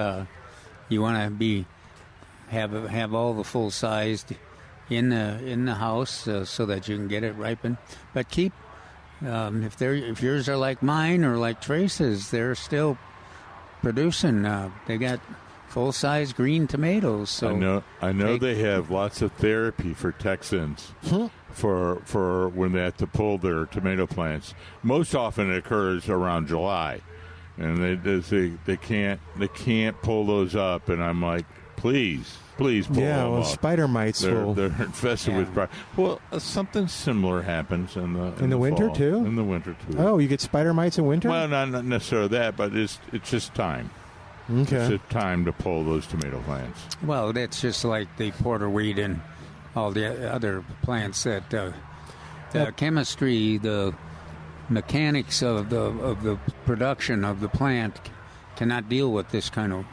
you want to have all the full sized in the house so that you can get it ripened. But keep if yours are like mine or like Trace's, they're still producing. They got full size green tomatoes. So I know they have lots of therapy for Texans. For when they have to pull their tomato plants. Most often it occurs around July, and they can't pull those up. And I'm like, please pull them up. Spider mites. They're infested with. Well, something similar happens in the winter fall. too. In the winter too. Oh, you get spider mites in winter? Well, not necessarily that, but it's just time. Okay. It's just time to pull those tomato plants. Well, that's just like the porterweed and all the other plants that the chemistry, the mechanics of the production of the plant cannot deal with this kind of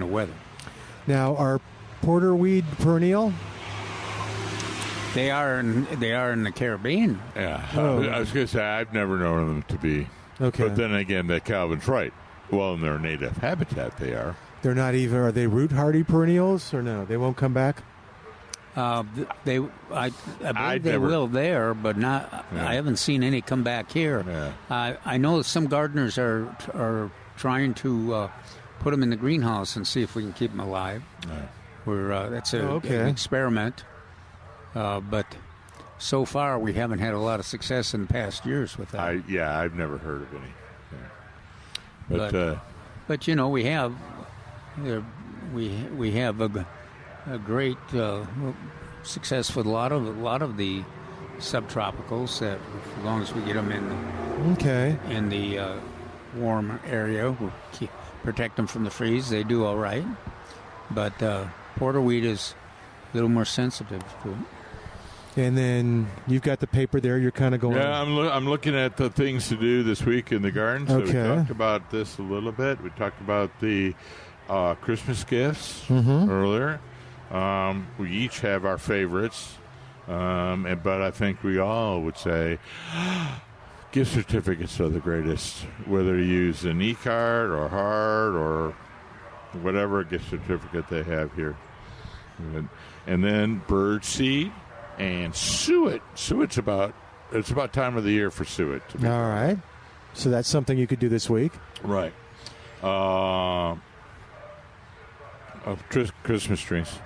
weather. Now, are porterweed perennial? They are in the Caribbean. Yeah, I was going to say I've never known them to be. Okay, but then again, that Calvin's right. Well, in their native habitat, they are. They're not even. Are they root hardy perennials or no? They won't come back. I believe they will there, but not. Yeah. I haven't seen any come back here. Yeah. I know some gardeners are trying to put them in the greenhouse and see if we can keep them alive. Yeah. That's an experiment, but so far we haven't had a lot of success in the past years with that. I've never heard of any. Yeah. But you know we have a great success with a lot of the subtropicals. That as long as we get them in the warm area, we'll protect them from the freeze. They do all right, but porterweed is a little more sensitive to it. And then you've got the paper there. You're kind of going. Yeah, I'm looking at the things to do this week in the garden. So we talked about this a little bit. We talked about the Christmas gifts earlier. We each have our favorites, but I think we all would say gift certificates are the greatest, whether you use an e-card or hard or whatever gift certificate they have here. And then bird seed and suet. Suet's about time of the year for suet. All right. So that's something you could do this week. Right. Christmas trees.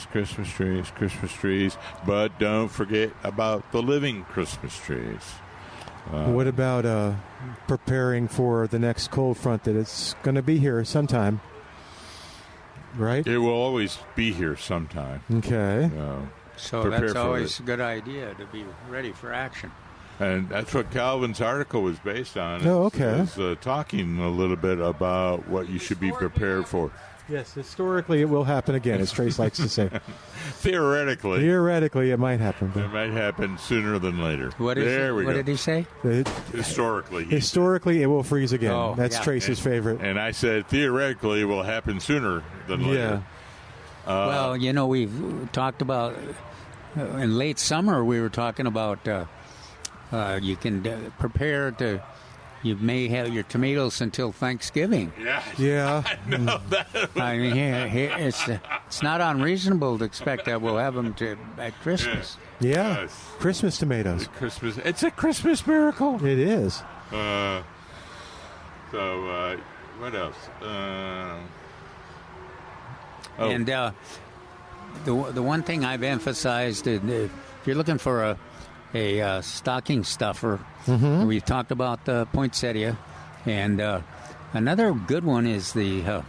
Christmas trees. But don't forget about the living Christmas trees. What about preparing for the next cold front that it's going to be here sometime? Right? It will always be here sometime. Okay. So that's always a good idea to be ready for action. And that's what Calvin's article was based on. Oh, okay. It was talking a little bit about what you should be prepared for. Yes, historically it will happen again, as Trace likes to say. Theoretically, it might happen. It might happen sooner than later. What did he say? Historically, it will freeze again. Oh, that's Trace's favorite. And I said, theoretically, it will happen sooner than later. Yeah. Well, we've talked about, in late summer, we were talking about you can prepare to... You may have your tomatoes until Thanksgiving. Yeah. I know that. I mean, it's not unreasonable to expect that we'll have them at Christmas. Yeah, Yes. Christmas tomatoes. Christmas. It's a Christmas miracle. It is. So what else? And the one thing I've emphasized, if you're looking for a stocking stuffer, we've talked about the poinsettia, and another good one is the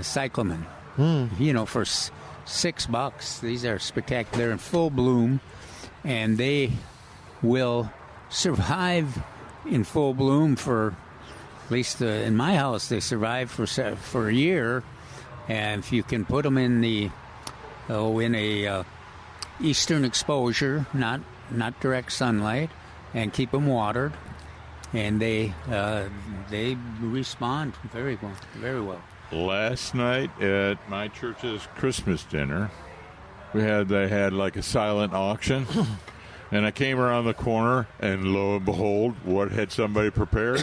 cyclamen. You know, for $6, these are spectacular. They're in full bloom, and they will survive in full bloom for, at least in my house, they survive for a year. And if you can put them in a eastern exposure, not direct sunlight, and keep them watered, and they respond very well. Last night at my church's Christmas dinner, they had like a silent auction, and I came around the corner, and lo and behold, what had somebody prepared?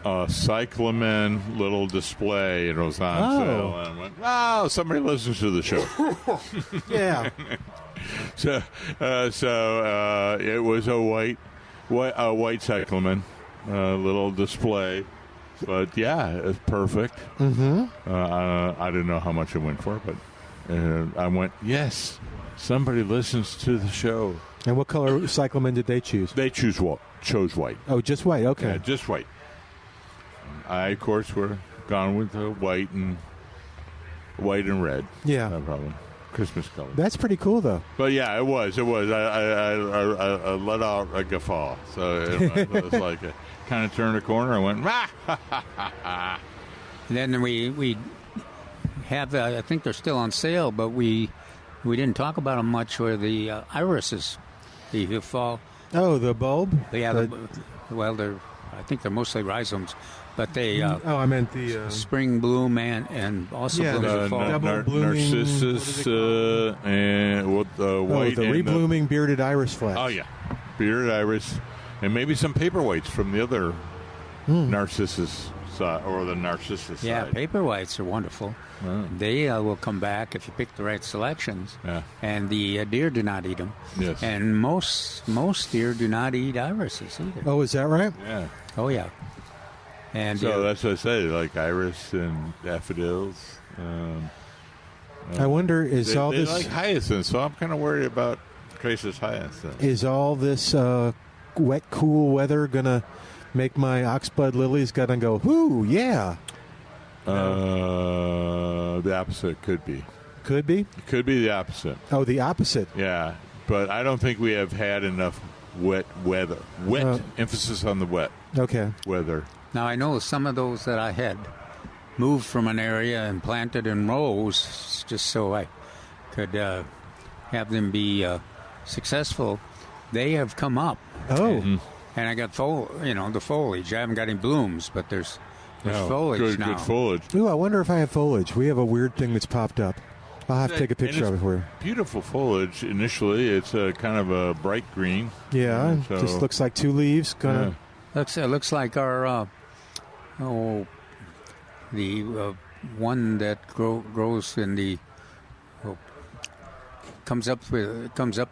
A cyclamen little display, and it was on sale. And I went, "Oh, somebody listens to the show." Yeah. So it was a white cyclamen little display. But yeah, it's perfect. I didn't know how much it went for, but I went, yes, somebody listens to the show. And what color cyclamen did they choose? They chose white. Oh, just white. Okay. Yeah, just white. I, of course, were gone with white and red. Yeah. No problem. Christmas color. That's pretty cool, though. But yeah, it was. I let out a guffaw. So it was like kind of turned a corner and went, ha, ha, ha, ha. Then we have, I think they're still on sale, but we didn't talk about them much, where the irises, the fall. Oh, the bulb? Yeah, I think they're mostly rhizomes, but they... I meant the... spring bloom and also bloom in the fall. Double blooming... Narcissus and what the white... the reblooming bearded iris flash. Oh, yeah. Bearded iris. And maybe some paperwhites from the other narcissus side, or the narcissus side. Yeah, paperwhites are wonderful. Oh. They will come back if you pick the right selections. Yeah. And the deer do not eat them. Yes. And most deer do not eat irises either. Oh, is that right? Yeah. Oh, yeah. And So that's what I say, like iris and daffodils. I wonder, is they, all they this... like hyacinths, so I'm kind of worried about Trace's hyacinth. Is all this wet, cool weather going to make my oxblood lilies going to go, whoo, yeah? The opposite could be. Could be? It could be the opposite. Oh, the opposite. Yeah, but I don't think we have had enough wet weather. Emphasis on the wet. Okay. Weather. Now, I know some of those that I had moved from an area and planted in rows just so I could have them be successful. They have come up. Oh. And I got the foliage. I haven't got any blooms, but there's foliage now. Good foliage. Ooh, I wonder if I have foliage. We have a weird thing that's popped up. I'll have to take a picture of it for you. Beautiful foliage. Initially, it's a kind of a bright green. Yeah, so, just looks like two leaves. Looks like our the one that grows in the comes up in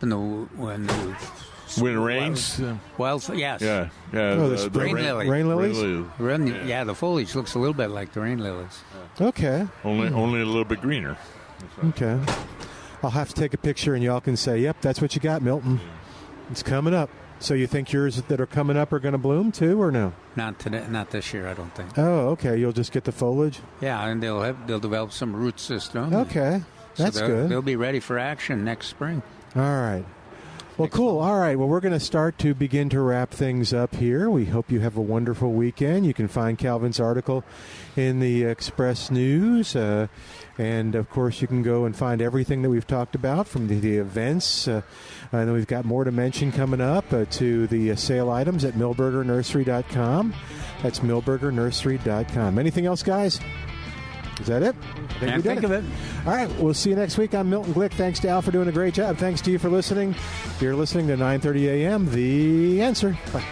the when it rains. Yes. Yeah. Oh, the spring rain lilies. Yeah, the foliage looks a little bit like the rain lilies. Okay. Only a little bit greener. Okay. I'll have to take a picture, and y'all can say, "Yep, that's what you got, Milton. It's coming up." So you think yours that are coming up are going to bloom too, or no? Not today, not this year, I don't think. Oh, okay. You'll just get the foliage. Yeah, and they'll develop some root system. Okay, that's good. They'll be ready for action next spring. All right. Well, cool. All right. Well, we're going to start to begin to wrap things up here. We hope you have a wonderful weekend. You can find Calvin's article in the Express News. And, of course, you can go and find everything that we've talked about from the events. And then we've got more to mention coming up to the sale items at millburgernursery.com. That's millburgernursery.com. Anything else, guys? Is that it? Can't think of it. All right. We'll see you next week. I'm Milton Glueck. Thanks to Al for doing a great job. Thanks to you for listening. You're listening to 9:30 a.m. The Answer. Bye.